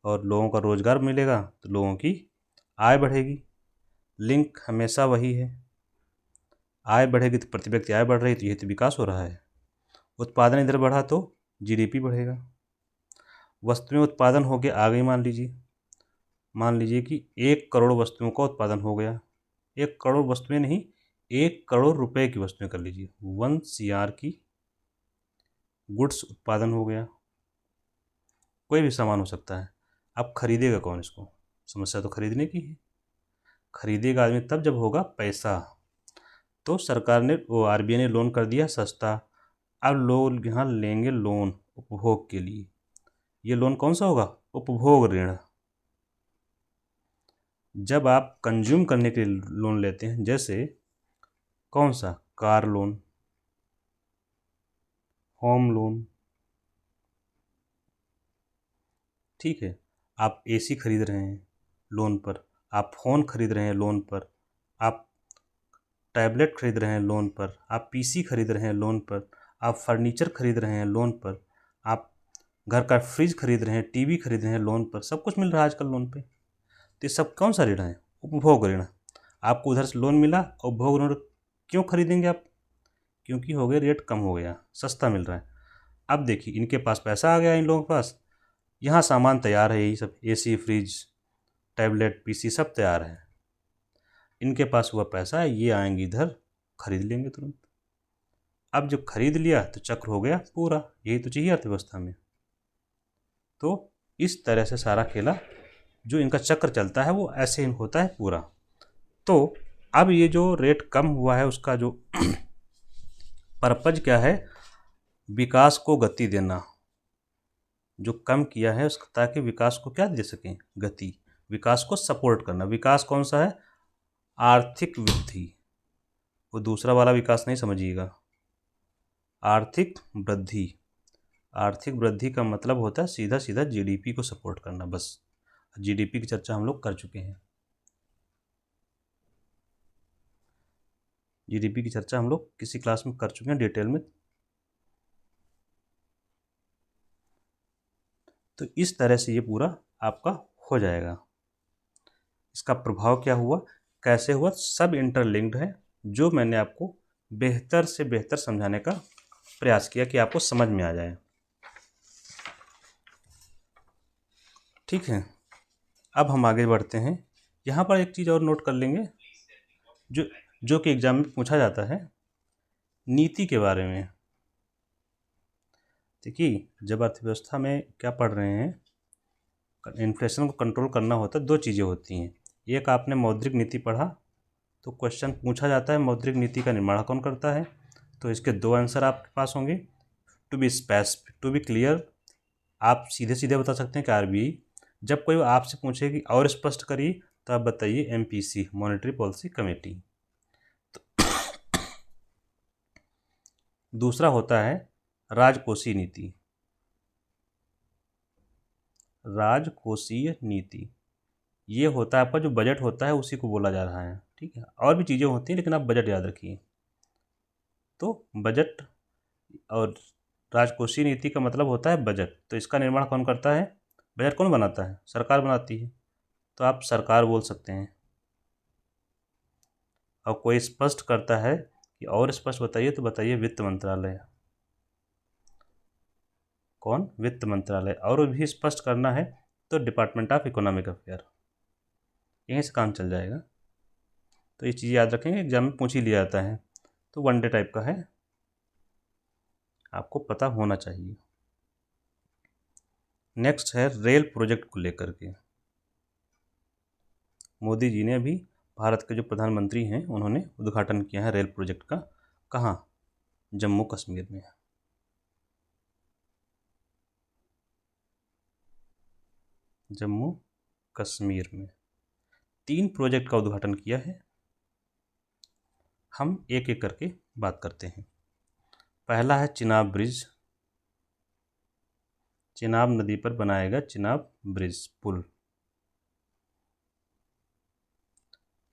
और लोगों का रोज़गार मिलेगा तो लोगों की आय बढ़ेगी। लिंक हमेशा वही है, आय बढ़ेगी तो प्रति व्यक्ति आय बढ़ रही, तो यही तो विकास हो रहा है। उत्पादन इधर बढ़ा तो जीडीपी बढ़ेगा। वस्तुएं उत्पादन हो के आ गई, मान लीजिए कि 1 करोड़ वस्तुओं का उत्पादन हो गया। 1 करोड़ वस्तुएं नहीं, 1 करोड़ रुपए की वस्तुएं कर लीजिए, 1 CR की गुड्स उत्पादन हो गया। कोई भी सामान हो सकता है। अब खरीदेगा कौन इसको, समस्या तो खरीदने की है। खरीदेगा आदमी तब जब होगा पैसा। तो सरकार ने, वो आरबीआई ने लोन कर दिया सस्ता। अब लोग यहाँ लेंगे लोन उपभोग के लिए। ये लोन कौन सा होगा, उपभोग ऋण। जब आप कंज्यूम करने के लिए लोन लेते हैं, जैसे कौन सा, कार लोन, होम लोन, ठीक है। आप एसी खरीद रहे हैं लोन पर, आप फ़ोन खरीद रहे हैं लोन पर, आप टैबलेट खरीद रहे हैं लोन पर, आप पीसी खरीद रहे हैं लोन पर, आप फर्नीचर खरीद रहे हैं लोन पर, आप घर का फ्रिज खरीद रहे हैं, टीवी खरीद रहे हैं लोन पर, सब कुछ मिल रहा है आजकल लोन पे। तो ये सब कौन सा ऋण है, उपभोग ऋण। आपको उधर से लोन मिला, उपभोग ऋण क्यों खरीदेंगे आप, क्योंकि हो गया रेट कम हो गया, सस्ता मिल रहा है। अब देखिए इनके पास पैसा आ गया, इन लोगों के पास, यहाँ सामान तैयार है, यही सब एसी फ्रिज टैबलेट पीसी सब तैयार है। इनके पास हुआ पैसा है, ये आएंगे इधर खरीद लेंगे तुरंत। अब जब खरीद लिया तो चक्र हो गया पूरा, यही तो चाहिए अर्थव्यवस्था में। तो इस तरह से सारा खेला जो इनका चक्र चलता है वो ऐसे ही होता है पूरा। तो अब ये जो रेट कम हुआ है उसका जो पर्पज क्या है, विकास को गति देना। जो कम किया है उसका, ताकि विकास को क्या दे सकें, गति, विकास को सपोर्ट करना। विकास कौन सा है, आर्थिक वृद्धि, वो दूसरा वाला विकास नहीं समझिएगा, आर्थिक वृद्धि। आर्थिक वृद्धि का मतलब होता है सीधा सीधा जीडीपी को सपोर्ट करना, बस। जीडीपी की चर्चा हम लोग कर चुके हैं, जीडीपी की चर्चा हम लोग किसी क्लास में कर चुके हैं डिटेल में। तो इस तरह से ये पूरा आपका हो जाएगा। इसका प्रभाव क्या हुआ, कैसे हुआ, सब इंटरलिंक्ड है, जो मैंने आपको बेहतर से बेहतर समझाने का प्रयास किया कि आपको समझ में आ जाए। ठीक है, अब हम आगे बढ़ते हैं। यहाँ पर एक चीज़ और नोट कर लेंगे, जो जो कि एग्जाम में पूछा जाता है, नीति के बारे में। देखिए जब अर्थव्यवस्था में क्या पढ़ रहे हैं, इन्फ्लेशन को कंट्रोल करना होता है, दो चीज़ें होती हैं। एक आपने मौद्रिक नीति पढ़ा, तो क्वेश्चन पूछा जाता है मौद्रिक नीति का निर्माण कौन करता है, तो इसके दो आंसर आपके पास होंगे। To be specific, to be clear, आप सीधे सीधे बता सकते हैं कि आरबीआई। जब कोई आपसे पूछे कि और स्पष्ट करिए, तो आप बताइए एमपीसी, मॉनेटरी पॉलिसी कमेटी। तो दूसरा होता है राजकोषीय नीति, राजकोषीय नीति, ये होता है आपका जो बजट होता है उसी को बोला जा रहा है। ठीक है, और भी चीज़ें होती हैं लेकिन आप बजट याद रखिए। तो बजट और राजकोषीय नीति का मतलब होता है बजट। तो इसका निर्माण कौन करता है, बजट कौन बनाता है, सरकार बनाती है। तो आप सरकार बोल सकते हैं। और कोई स्पष्ट करता है कि और स्पष्ट बताइए, तो बताइए वित्त मंत्रालय। कौन, वित्त मंत्रालय। और भी स्पष्ट करना है तो डिपार्टमेंट ऑफ इकोनॉमिक अफेयर, यहीं से काम चल जाएगा। तो ये चीज़ याद रखेंगे, एग्जाम में पूछ ही लिया जाता है। तो वनडे टाइप का है, आपको पता होना चाहिए। नेक्स्ट है रेल प्रोजेक्ट को लेकर के। मोदी जी ने अभी, भारत के जो प्रधानमंत्री हैं, उन्होंने उद्घाटन किया है रेल प्रोजेक्ट का। कहाँ? जम्मू कश्मीर में। जम्मू कश्मीर में 3 प्रोजेक्ट का उद्घाटन किया है। हम एक एक करके बात करते हैं। पहला है चिनाब ब्रिज। चिनाब नदी पर बनाएगा चिनाब ब्रिज, पुल।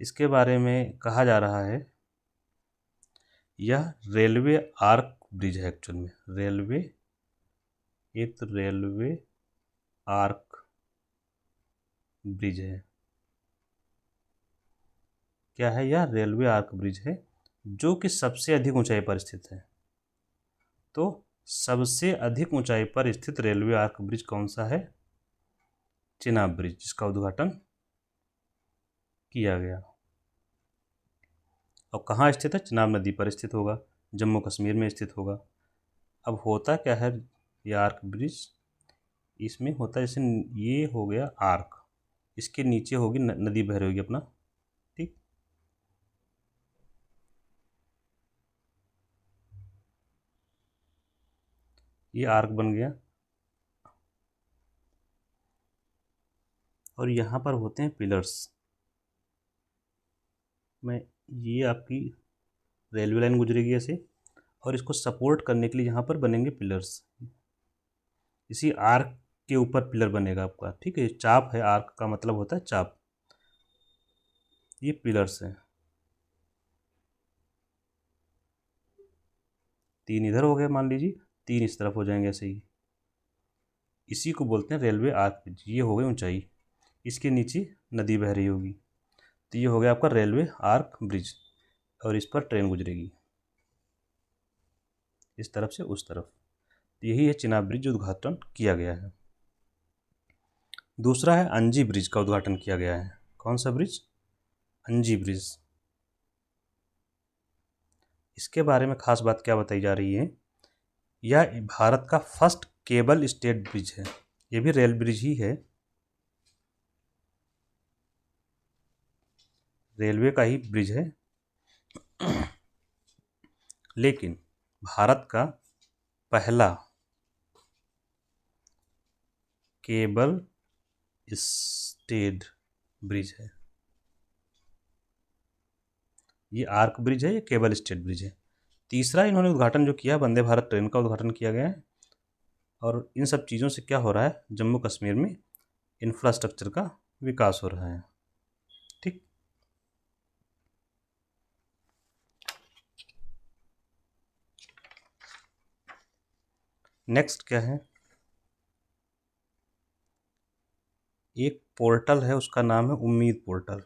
इसके बारे में कहा जा रहा है, यह रेलवे आर्क ब्रिज है एक्चुअल में। रेलवे, एक तो रेलवे आर्क ब्रिज है। क्या है यह? रेलवे आर्क ब्रिज है, जो कि सबसे अधिक ऊंचाई पर स्थित है। तो सबसे अधिक ऊंचाई पर स्थित रेलवे आर्क ब्रिज कौन सा है? चिनाब ब्रिज, जिसका उद्घाटन किया गया। और कहाँ स्थित है? चिनाब नदी पर स्थित होगा, जम्मू कश्मीर में स्थित होगा। अब होता क्या है ये आर्क ब्रिज? इसमें होता है, जैसे ये हो गया आर्क, इसके नीचे होगी नदी बह रही होगी अपना, ठीक। ये आर्क बन गया, और यहाँ पर होते हैं पिलर्स। में ये आपकी रेलवे लाइन गुजरेगी ऐसे, और इसको सपोर्ट करने के लिए यहाँ पर बनेंगे पिलर्स। इसी आर्क के ऊपर पिलर बनेगा आपका, ठीक है। चाप है, आर्क का मतलब होता है चाप। ये पिलर्स हैं, 3 इधर हो गए मान लीजिए, 3 इस तरफ हो जाएंगे ऐसे ही। इसी को बोलते हैं रेलवे आर्क ब्रिज। ये हो गई ऊंचाई, इसके नीचे नदी बह रही होगी, तो ये हो गया आपका रेलवे आर्क ब्रिज, और इस पर ट्रेन गुजरेगी इस तरफ से उस तरफ। तो यही है चिनाब ब्रिज जो उद्घाटन किया गया है। दूसरा है अंजी ब्रिज का उद्घाटन किया गया है। कौन सा ब्रिज? अंजी ब्रिज। इसके बारे में खास बात क्या बताई जा रही है, यह भारत का फर्स्ट केबल स्टेड ब्रिज है। ये भी रेल ब्रिज ही है, रेलवे का ही ब्रिज है, लेकिन भारत का पहला केबल स्टेड ब्रिज है। ये आर्क ब्रिज है, ये केबल स्टेड ब्रिज है। तीसरा इन्होंने उद्घाटन जो किया, वंदे भारत ट्रेन का उद्घाटन किया गया है। और इन सब चीज़ों से क्या हो रहा है, जम्मू कश्मीर में इंफ्रास्ट्रक्चर का विकास हो रहा है, ठीक। नेक्स्ट क्या है, एक पोर्टल है, उसका नाम है उम्मीद पोर्टल।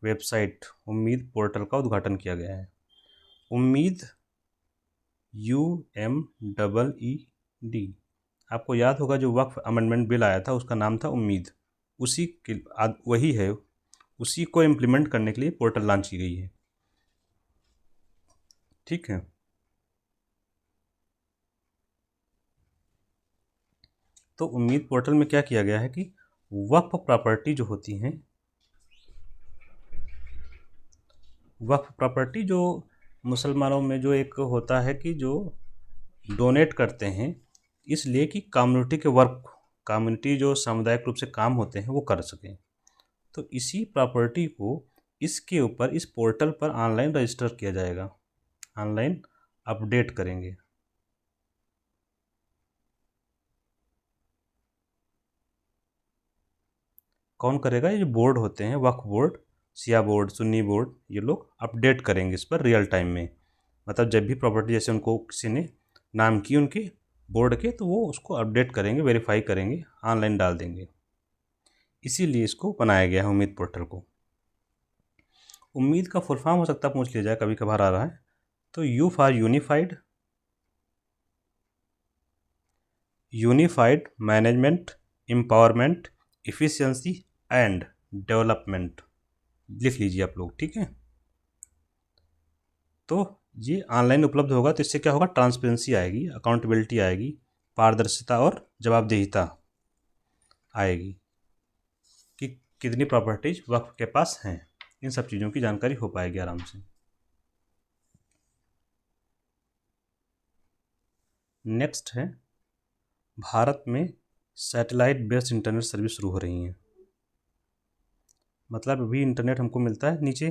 वेबसाइट उम्मीद पोर्टल का उद्घाटन किया गया है। उम्मीद, UMEED। आपको याद होगा जो वक्फ अमेंडमेंट बिल आया था, उसका नाम था उम्मीद। उसी के वही है, उसी को इम्प्लीमेंट करने के लिए पोर्टल लॉन्च की गई है, ठीक है। तो उम्मीद पोर्टल में क्या किया गया है कि वक्फ प्रॉपर्टी जो होती हैं, वक्फ प्रॉपर्टी जो मुसलमानों में जो एक होता है कि जो डोनेट करते हैं, इसलिए कि कम्युनिटी के वर्क, कम्युनिटी जो सामुदायिक रूप से काम होते हैं वो कर सकें। तो इसी प्रॉपर्टी को इसके ऊपर, इस पोर्टल पर ऑनलाइन रजिस्टर किया जाएगा, ऑनलाइन अपडेट करेंगे। कौन करेगा? ये जो बोर्ड होते हैं, वक्फ बोर्ड, शिया बोर्ड, सुन्नी बोर्ड, ये लोग अपडेट करेंगे इस पर रियल टाइम में। मतलब जब भी प्रॉपर्टी जैसे उनको किसी ने नाम की उनके बोर्ड के, तो वो उसको अपडेट करेंगे, वेरीफाई करेंगे, ऑनलाइन डाल देंगे। इसीलिए इसको बनाया गया है उम्मीद पोर्टल को। उम्मीद का फुल फॉर्म हो सकता है पूछ लिया जाए, कभी कभार आ रहा है। तो you for unified, unified management, empowerment, efficiency and development लिख लीजिए आप लोग, ठीक है। तो ये ऑनलाइन उपलब्ध होगा तो इससे क्या होगा, ट्रांसपेरेंसी आएगी, अकाउंटेबिलिटी आएगी, पारदर्शिता और जवाबदेहिता आएगी कि कितनी प्रॉपर्टीज वक्फ के पास हैं। इन सब चीज़ों की जानकारी हो पाएगी आराम से। नेक्स्ट है, भारत में सैटेलाइट बेस्ड इंटरनेट सर्विस शुरू हो रही हैं। मतलब अभी इंटरनेट हमको मिलता है नीचे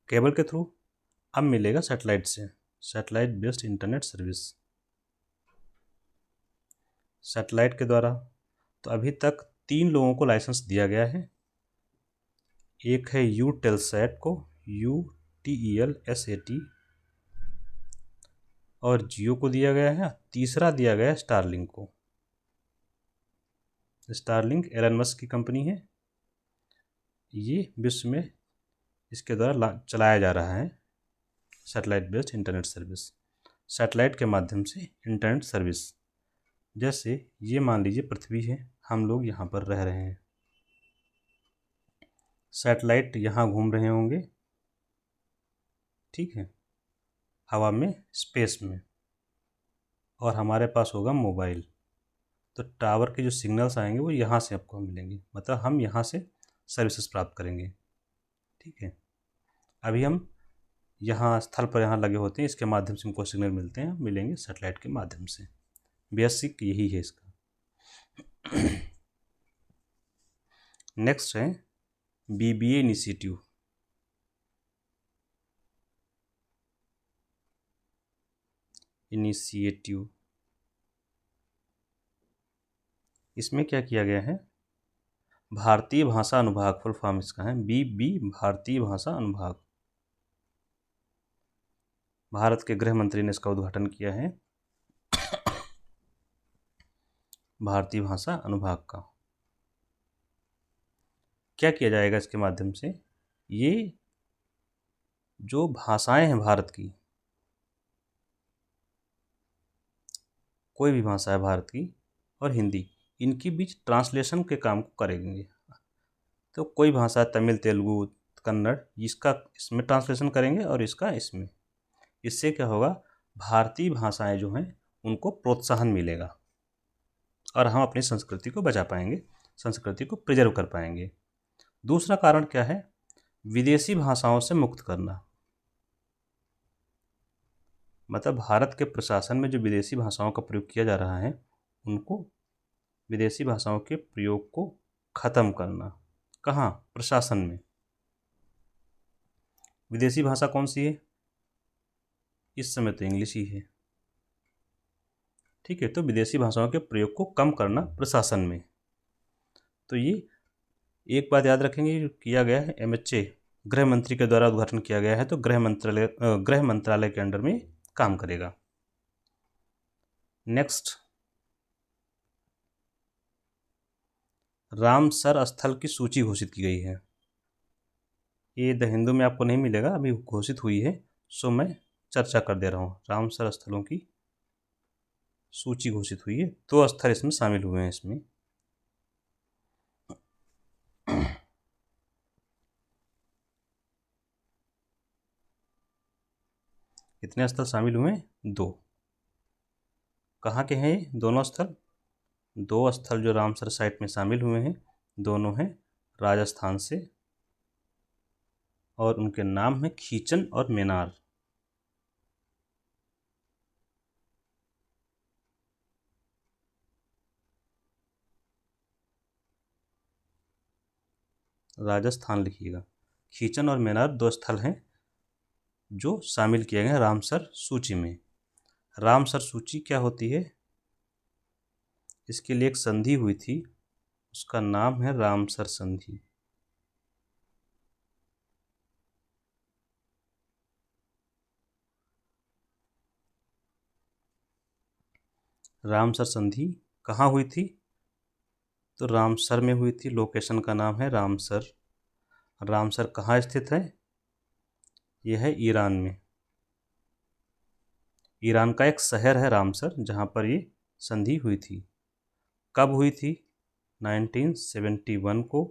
केबल के थ्रू, अब मिलेगा सैटेलाइट से, satellite based internet service satellite के द्वारा। तो अभी तक 3 लोगों को लाइसेंस दिया गया है। एक है यूटेलसैट को, UTELSAT, और जियो को दिया गया है। तीसरा दिया गया है स्टारलिंक को। स्टारलिंक एलन मस्क की कंपनी है। ये विश्व में इसके द्वारा चलाया जा रहा है satellite based internet service. Satellite के माध्यम से इंटरनेट सर्विस, जैसे ये मान लीजिए पृथ्वी है, हम लोग यहाँ पर रह रहे हैं, सैटेलाइट यहाँ घूम रहे होंगे, ठीक है, हवा में, स्पेस में, और हमारे पास होगा मोबाइल। तो टावर के जो सिग्नल्स आएंगे वो यहाँ से आपको मिलेंगे, मतलब हम यहाँ से सर्विसेज प्राप्त करेंगे, ठीक है। अभी हम यहाँ स्थल पर यहाँ लगे होते हैं, इसके माध्यम से हमको सिग्नल मिलते हैं, मिलेंगे सैटेलाइट के माध्यम से। बेसिक यही है इसका। नेक्स्ट है BBA इनिशिएटिव। इसमें क्या किया गया है, भारतीय भाषा अनुभाग, फुल फॉर्म इसका है BB, भारतीय भाषा अनुभाग। भारत के गृह मंत्री ने इसका उद्घाटन किया है, भारतीय भाषा अनुभाग का। क्या किया जाएगा इसके माध्यम से, ये जो भाषाएं हैं भारत की, कोई भी भाषा है भारत की और हिंदी, इनके बीच ट्रांसलेशन के काम को करेंगे। तो कोई भाषा, तमिल, तेलुगु, कन्नड़, इसका इसमें ट्रांसलेशन करेंगे और इसका इसमें। इससे क्या होगा, भारतीय भाषाएं जो हैं उनको प्रोत्साहन मिलेगा और हम अपनी संस्कृति को बचा पाएंगे, संस्कृति को प्रिजर्व कर पाएंगे। दूसरा कारण क्या है, विदेशी भाषाओं से मुक्त करना। मतलब भारत के प्रशासन में जो विदेशी भाषाओं का प्रयोग किया जा रहा है, उनको, विदेशी भाषाओं के प्रयोग को ख़त्म करना। कहाँ, प्रशासन में। विदेशी भाषा कौन सी है इस समय, तो इंग्लिश ही है, ठीक है। तो विदेशी भाषाओं के प्रयोग को कम करना प्रशासन में। तो ये एक बात याद रखेंगे, किया गया है MHA, गृह मंत्री के द्वारा उद्घाटन किया गया है, तो गृह मंत्रालय के अंडर में काम करेगा। नेक्स्ट, रामसर स्थल की सूची घोषित की गई है। ये द हिंदू में आपको नहीं मिलेगा, अभी घोषित हुई है, सो मैं चर्चा कर दे रहा हूँ। रामसर स्थलों की सूची घोषित हुई है, 2 स्थल इसमें शामिल हुए हैं। इसमें कितने स्थल शामिल हुए हैं, 2। कहाँ के हैं ये दोनों स्थल, 2 स्थल जो रामसर साइट में शामिल हुए हैं, दोनों हैं राजस्थान से, और उनके नाम है खीचन और मेनार। राजस्थान लिखिएगा। खीचन और मेनार 2 स्थल हैं जो शामिल किए गए हैं रामसर सूची में। रामसर सूची क्या होती है, इसके लिए एक संधि हुई थी, उसका नाम है रामसर संधि। रामसर संधि कहाँ हुई थी, तो रामसर में हुई थी। लोकेशन का नाम है रामसर। रामसर कहाँ स्थित है, यह है ईरान में। ईरान का एक शहर है रामसर, जहाँ पर ये संधि हुई थी। कब हुई थी, 1971 को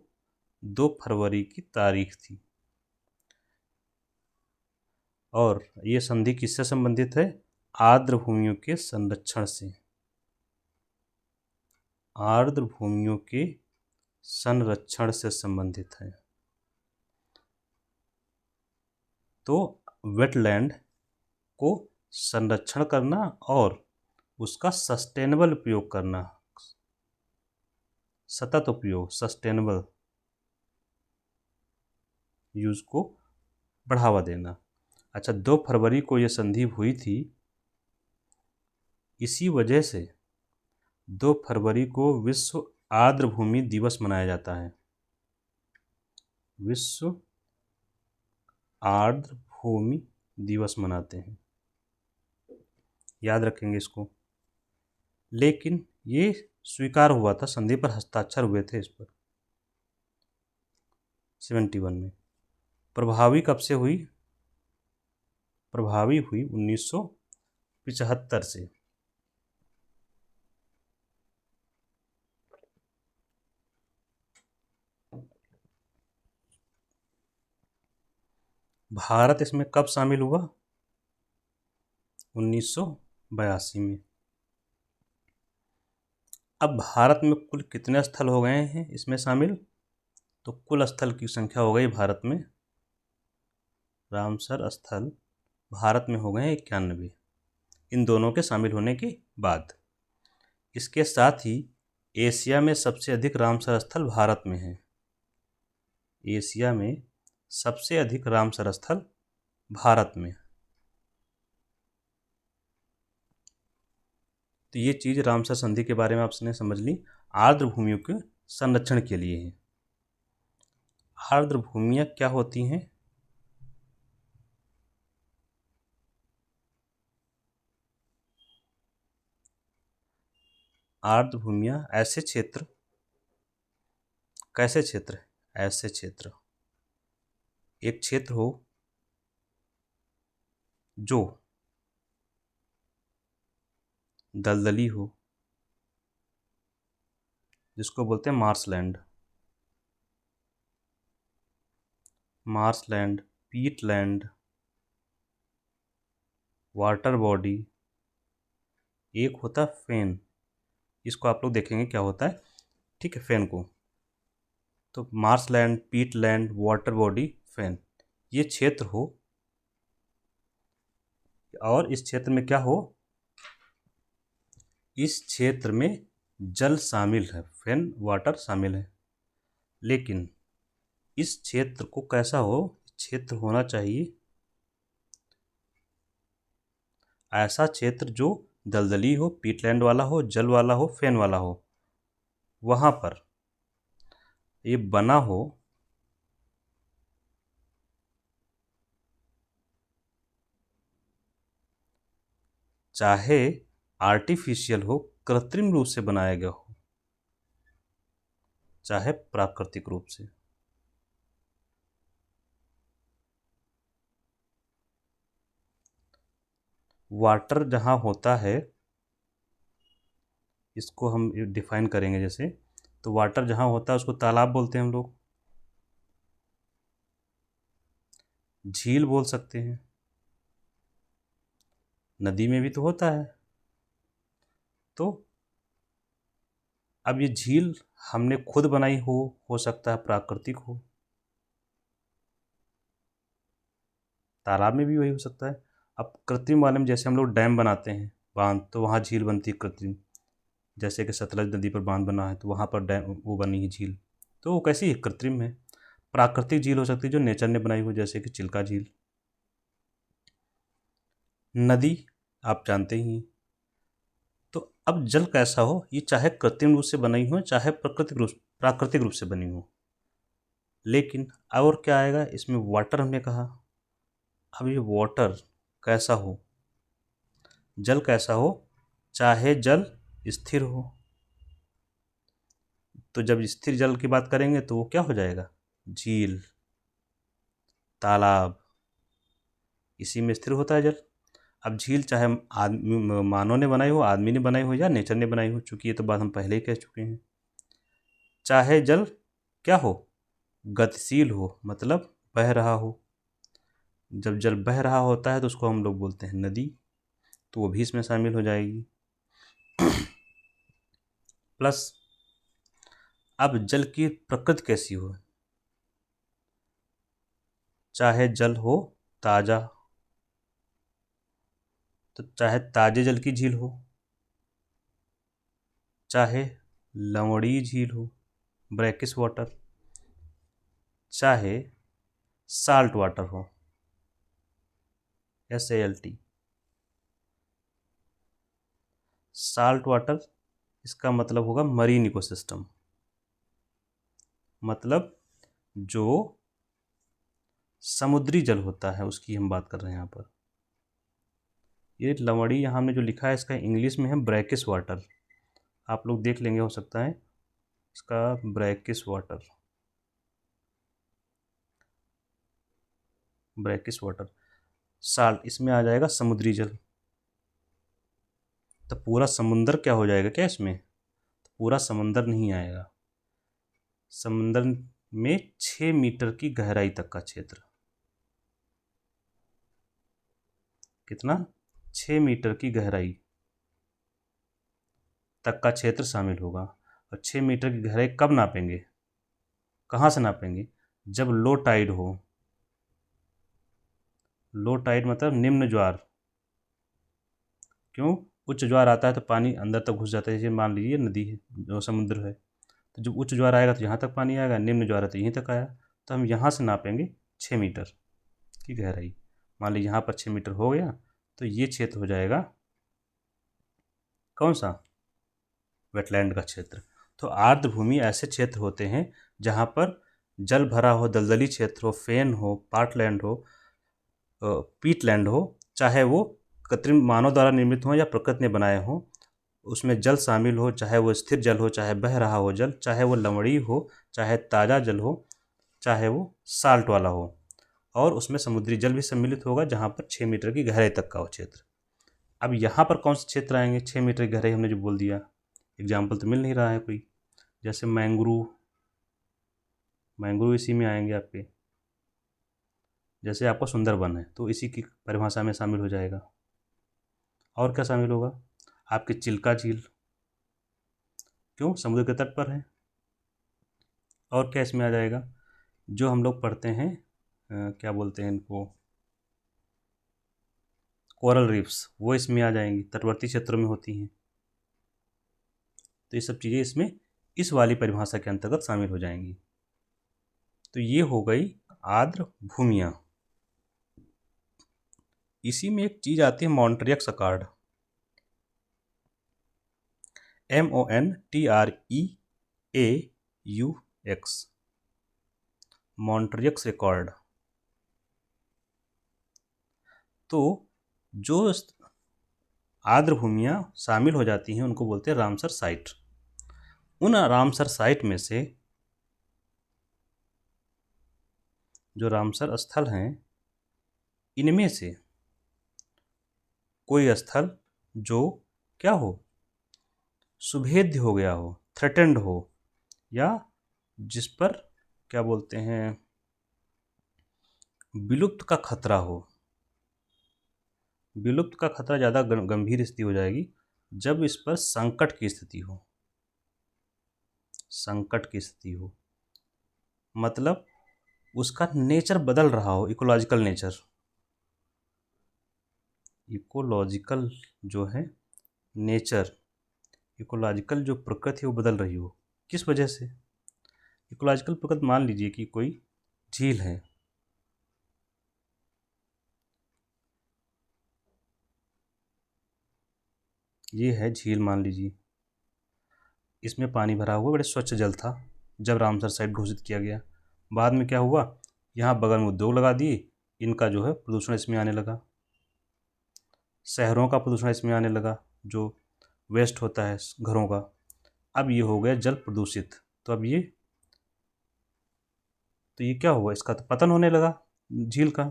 2 फरवरी की तारीख थी। और ये संधि किससे संबंधित है? आर्द्र भूमियों के संरक्षण से। आर्द्र भूमियों के संरक्षण से संबंधित है। तो वेटलैंड को संरक्षण करना और उसका सस्टेनेबल उपयोग करना, सतत उपयोग, सस्टेनेबल यूज को बढ़ावा देना। अच्छा, 2 फरवरी को ये संधि हुई थी। इसी वजह से 2 फरवरी को विश्व आर्द्र भूमि दिवस मनाया जाता है। विश्व आर्द्र भूमि दिवस मनाते हैं, याद रखेंगे इसको। लेकिन ये स्वीकार हुआ था, संधि पर हस्ताक्षर हुए थे इस पर 71 में। प्रभावी कब से हुई? प्रभावी हुई 1975 से। भारत इसमें कब शामिल हुआ? 1982 में। अब भारत में कुल कितने स्थल हो गए हैं इसमें शामिल? तो कुल स्थल की संख्या हो गई भारत में, रामसर स्थल भारत में हो गए 91, इन दोनों के शामिल होने के बाद। इसके साथ ही एशिया में सबसे अधिक रामसर स्थल भारत में है। एशिया में सबसे अधिक रामसर स्थल भारत में। तो ये चीज़ रामसर संधि के बारे में आपने समझ ली, आर्द्र भूमियों के संरक्षण के लिए है। आर्द्र भूमियाँ क्या होती हैं? आर्द्र भूमियाँ ऐसे क्षेत्र, कैसे क्षेत्र? ऐसे क्षेत्र, एक क्षेत्र हो जो दलदली हो, जिसको बोलते हैं marshland. Marshland, Peatland, water body, एक होता है फेन। इसको आप लोग देखेंगे क्या होता है, ठीक है, फेन को। तो मार्शलैंड, पीटलैंड, वाटर बॉडी, फेन, ये क्षेत्र हो और इस क्षेत्र में क्या हो? इस क्षेत्र में जल शामिल है, फेन वाटर शामिल है। लेकिन इस क्षेत्र को कैसा हो? क्षेत्र होना चाहिए ऐसा क्षेत्र जो दलदली हो, पीटलैंड वाला हो, जल वाला हो, फेन वाला हो। वहाँ पर ये बना हो चाहे आर्टिफिशियल हो, कृत्रिम रूप से बनाया गया हो, चाहे प्राकृतिक रूप से। वाटर जहाँ होता है, इसको हम डिफाइन करेंगे जैसे, तो वाटर जहाँ होता है उसको तालाब बोलते हैं हम लोग, झील बोल सकते हैं, नदी में भी तो होता है। तो अब ये झील हमने खुद बनाई हो सकता है प्राकृतिक हो, तालाब में भी वही हो सकता है। अब कृत्रिम वाले में जैसे हम लोग डैम बनाते हैं, बांध, तो वहाँ झील बनती है कृत्रिम। जैसे कि सतलज नदी पर बांध बना है तो वहाँ पर डैम, वो बनी है झील, तो वो कैसी है? कृत्रिम है। प्राकृतिक झील हो सकती है जो नेचर ने बनाई हो, जैसे कि चिल्का झील। नदी आप जानते ही हैं। तो अब जल कैसा हो? ये चाहे कृत्रिम रूप से बनी हो, चाहे प्राकृतिक रूप से बनी हो। लेकिन और क्या आएगा इसमें? वाटर हमने कहा। अब ये वाटर कैसा हो? जल कैसा हो? चाहे जल स्थिर हो। तो जब स्थिर जल की बात करेंगे तो वो क्या हो जाएगा? झील, तालाब, इसी में स्थिर होता है जल। अब झील चाहे आदमी, मानव ने बनाई हो, आदमी ने बनाई हो, या नेचर ने बनाई हो, चूंकि ये तो बात हम पहले ही कह चुके हैं। चाहे जल क्या हो? गतिशील हो मतलब बह रहा हो। जब जल बह रहा होता है तो उसको हम लोग बोलते हैं नदी, तो वो भी इसमें शामिल हो जाएगी। प्लस अब जल की प्रकृति कैसी हो, चाहे जल हो ताज़ा, तो चाहे ताजे जल की झील हो, चाहे लवणीय झील हो ब्रैकिश वाटर, चाहे साल्ट वाटर हो SALT। साल्ट वाटर इसका मतलब होगा मरीन इकोसिस्टम, मतलब जो समुद्री जल होता है उसकी हम बात कर रहे हैं यहाँ पर। ये लवणीय यहाँ हमने जो लिखा है इसका इंग्लिश में है ब्रैकिश वाटर, आप लोग देख लेंगे, हो सकता है इसका brackish water, brackish water. Salt इसमें आ जाएगा समुद्री जल, तो पूरा समुंदर क्या हो जाएगा क्या इसमें, तो पूरा समुंदर नहीं आएगा। समुंदर में 6 मीटर की गहराई तक का क्षेत्र, कितना, 6 मीटर की गहराई तक का क्षेत्र शामिल होगा। और 6 मीटर की गहराई कब नापेंगे, कहाँ से नापेंगे, जब लो टाइड हो। लो टाइड मतलब निम्न ज्वार, क्यों, उच्च ज्वार आता है तो पानी अंदर तक घुस जाता है। जैसे मान लीजिए नदी है, जो समुद्र है, तो जब उच्च ज्वार आएगा तो यहाँ तक पानी आएगा, निम्न ज्वार है तो यहीं तक आया, तो हम यहाँ से नापेंगे 6 मीटर की गहराई। मान लीजिए यहाँ पर 6 मीटर हो गया, तो ये क्षेत्र हो जाएगा कौन सा, वेटलैंड का क्षेत्र। तो आर्द्र भूमि ऐसे क्षेत्र होते हैं जहाँ पर जल भरा हो, दलदली क्षेत्र हो, फेन हो, पार्टलैंड हो, पीटलैंड हो, चाहे वो कृत्रिम मानव द्वारा निर्मित हो या प्रकृति ने बनाए हो, उसमें जल शामिल हो, चाहे वो स्थिर जल हो, चाहे बह रहा हो जल, चाहे वो लवणीय हो, चाहे ताज़ा जल हो, चाहे वो साल्ट वाला हो, और उसमें समुद्री जल भी सम्मिलित होगा जहाँ पर 6 मीटर की गहराई तक का हो क्षेत्र। अब यहाँ पर कौन से क्षेत्र आएंगे, 6 मीटर की गहराई हमने जो बोल दिया, एग्जाम्पल तो मिल नहीं रहा है कोई, जैसे मैंग्रोव, मैंग्रोव इसी में आएंगे आपके, जैसे आपका सुंदरबन है तो इसी की परिभाषा में शामिल हो जाएगा। और क्या शामिल होगा, आपकी चिल्का झील, क्यों, समुद्र के तट पर है। और क्या इसमें आ जाएगा, जो हम लोग पढ़ते हैं क्या बोलते हैं इनको, कोरल रीफ्स, वो इसमें आ जाएंगी, तटवर्ती क्षेत्रों में होती हैं। तो ये सब चीज़ें इसमें इस वाली परिभाषा के अंतर्गत शामिल हो जाएंगी। तो ये हो गई आर्द्र भूमियाँ। इसी में एक चीज़ आती है Montreux accord, MONTREAUX, Montreux accord. तो जो आर्द्र भूमियाँ शामिल हो जाती हैं उनको बोलते हैं रामसर साइट। उन रामसर साइट में से जो रामसर स्थल हैं, इनमें से कोई स्थल जो क्या हो, सुभेद्य हो गया हो, थ्रेटेंड हो, या जिस पर क्या बोलते हैं विलुप्त का खतरा हो। विलुप्त का खतरा ज़्यादा गंभीर स्थिति हो जाएगी जब इस पर संकट की स्थिति हो, संकट की स्थिति हो मतलब उसका नेचर बदल रहा हो, इकोलॉजिकल नेचर, इकोलॉजिकल जो है नेचर, इकोलॉजिकल जो प्रकृति है वो बदल रही हो। किस वजह से, इकोलॉजिकल प्रकृति, मान लीजिए कि कोई झील है, ये है झील मान लीजिए, इसमें पानी भरा हुआ, बड़े स्वच्छ जल था जब रामसर साइट घोषित किया गया। बाद में क्या हुआ, यहाँ बगल में उद्योग लगा दिए, इनका जो है प्रदूषण इसमें आने लगा, शहरों का प्रदूषण इसमें आने लगा, जो वेस्ट होता है घरों का, अब ये हो गया जल प्रदूषित। तो अब ये क्या हुआ, इसका तो पतन होने लगा झील का।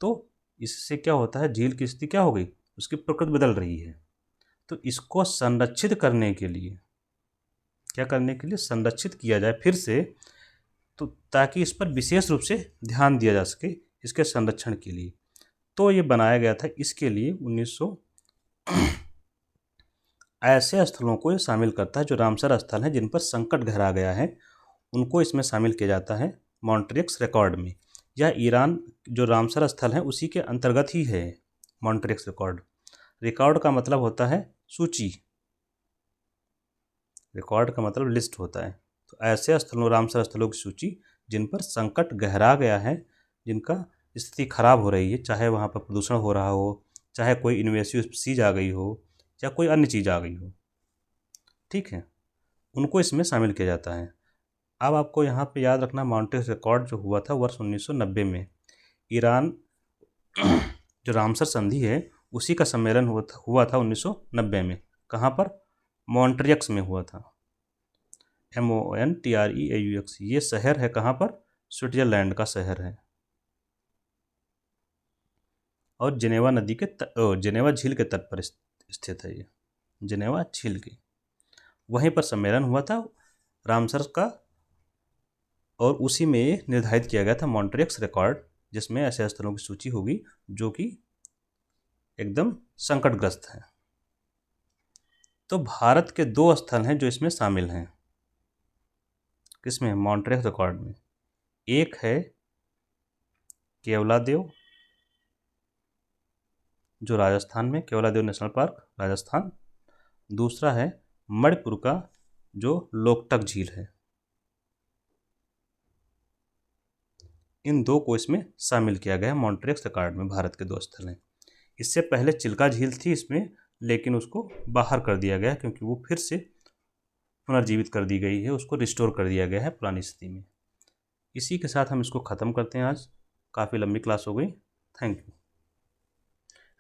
तो इससे क्या होता है, झील की स्थिति क्या हो गई, उसकी प्रकृति बदल रही है। तो इसको संरक्षित करने के लिए, क्या करने के लिए, संरक्षित किया जाए फिर से, तो ताकि इस पर विशेष रूप से ध्यान दिया जा सके इसके संरक्षण के लिए। तो ये बनाया गया था इसके लिए 1900। ऐसे स्थलों को ये शामिल करता है जो रामसर स्थल हैं जिन पर संकट गहरा गया है, उनको इसमें शामिल किया जाता है मॉन्ट्रियक्स रिकॉर्ड में। यह ईरान जो रामसर स्थल है उसी के अंतर्गत ही है मॉन्ट्रियक्स रिकॉर्ड। रिकॉर्ड का मतलब होता है सूची, रिकॉर्ड का मतलब लिस्ट होता है। तो ऐसे स्थलों, रामसर स्थलों की सूची जिन पर संकट गहरा गया है, जिनका स्थिति खराब हो रही है, चाहे वहाँ पर प्रदूषण हो रहा हो, चाहे कोई इन्वेसिव स्पीसीज आ गई हो, या कोई अन्य चीज़ आ गई हो, ठीक है, उनको इसमें शामिल किया जाता है। अब आपको यहाँ पे याद रखना, मॉन्ट्रियक्स रिकॉर्ड जो हुआ था वर्ष 1990 में। ईरान जो रामसर संधि है उसी का सम्मेलन हुआ था 1990 में। कहाँ पर? मॉन्ट्रियक्स में हुआ था, MONTREAUX। ये शहर है कहाँ पर? स्विट्जरलैंड का शहर है। और जिनेवा नदी के जिनेवा झील के तट पर स्थित है ये, जिनेवा झील के, वहीं पर सम्मेलन हुआ था रामसर का। और उसी में ये निर्धारित किया गया था मॉन्ट्रियक्स रिकॉर्ड, जिसमें ऐसे स्थलों की सूची होगी जो कि एकदम संकटग्रस्त हैं। तो भारत के 2 स्थल हैं जो इसमें शामिल हैं। किसमें? मॉन्ट्रियक्स रिकॉर्ड में। एक है केवलादेव जो राजस्थान में, केवलादेव नेशनल पार्क राजस्थान। दूसरा है मणिपुर का जो लोकटक झील है। इन 2 को इसमें शामिल किया गया है मॉन्ट्रियक्स रिकॉर्ड में। भारत के 2 स्थल हैं। इससे पहले चिल्का झील थी इसमें, लेकिन उसको बाहर कर दिया गया क्योंकि वो फिर से पुनर्जीवित कर दी गई है, उसको रिस्टोर कर दिया गया है पुरानी स्थिति में। इसी के साथ हम इसको ख़त्म करते हैं। आज काफ़ी लंबी क्लास हो गई। Thank you.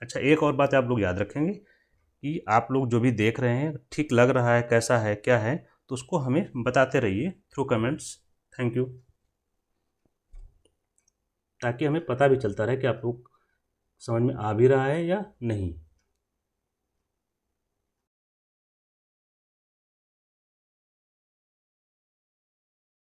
अच्छा, एक और बात आप लोग याद रखेंगे कि आप लोग जो भी देख रहे हैं ठीक लग रहा है, कैसा है, क्या है, तो उसको हमें बताते रहिए थ्रू कमेंट्स। Thank you. ताकि हमें पता भी चलता रहे कि आप लोग समझ में आ भी रहा है या नहीं।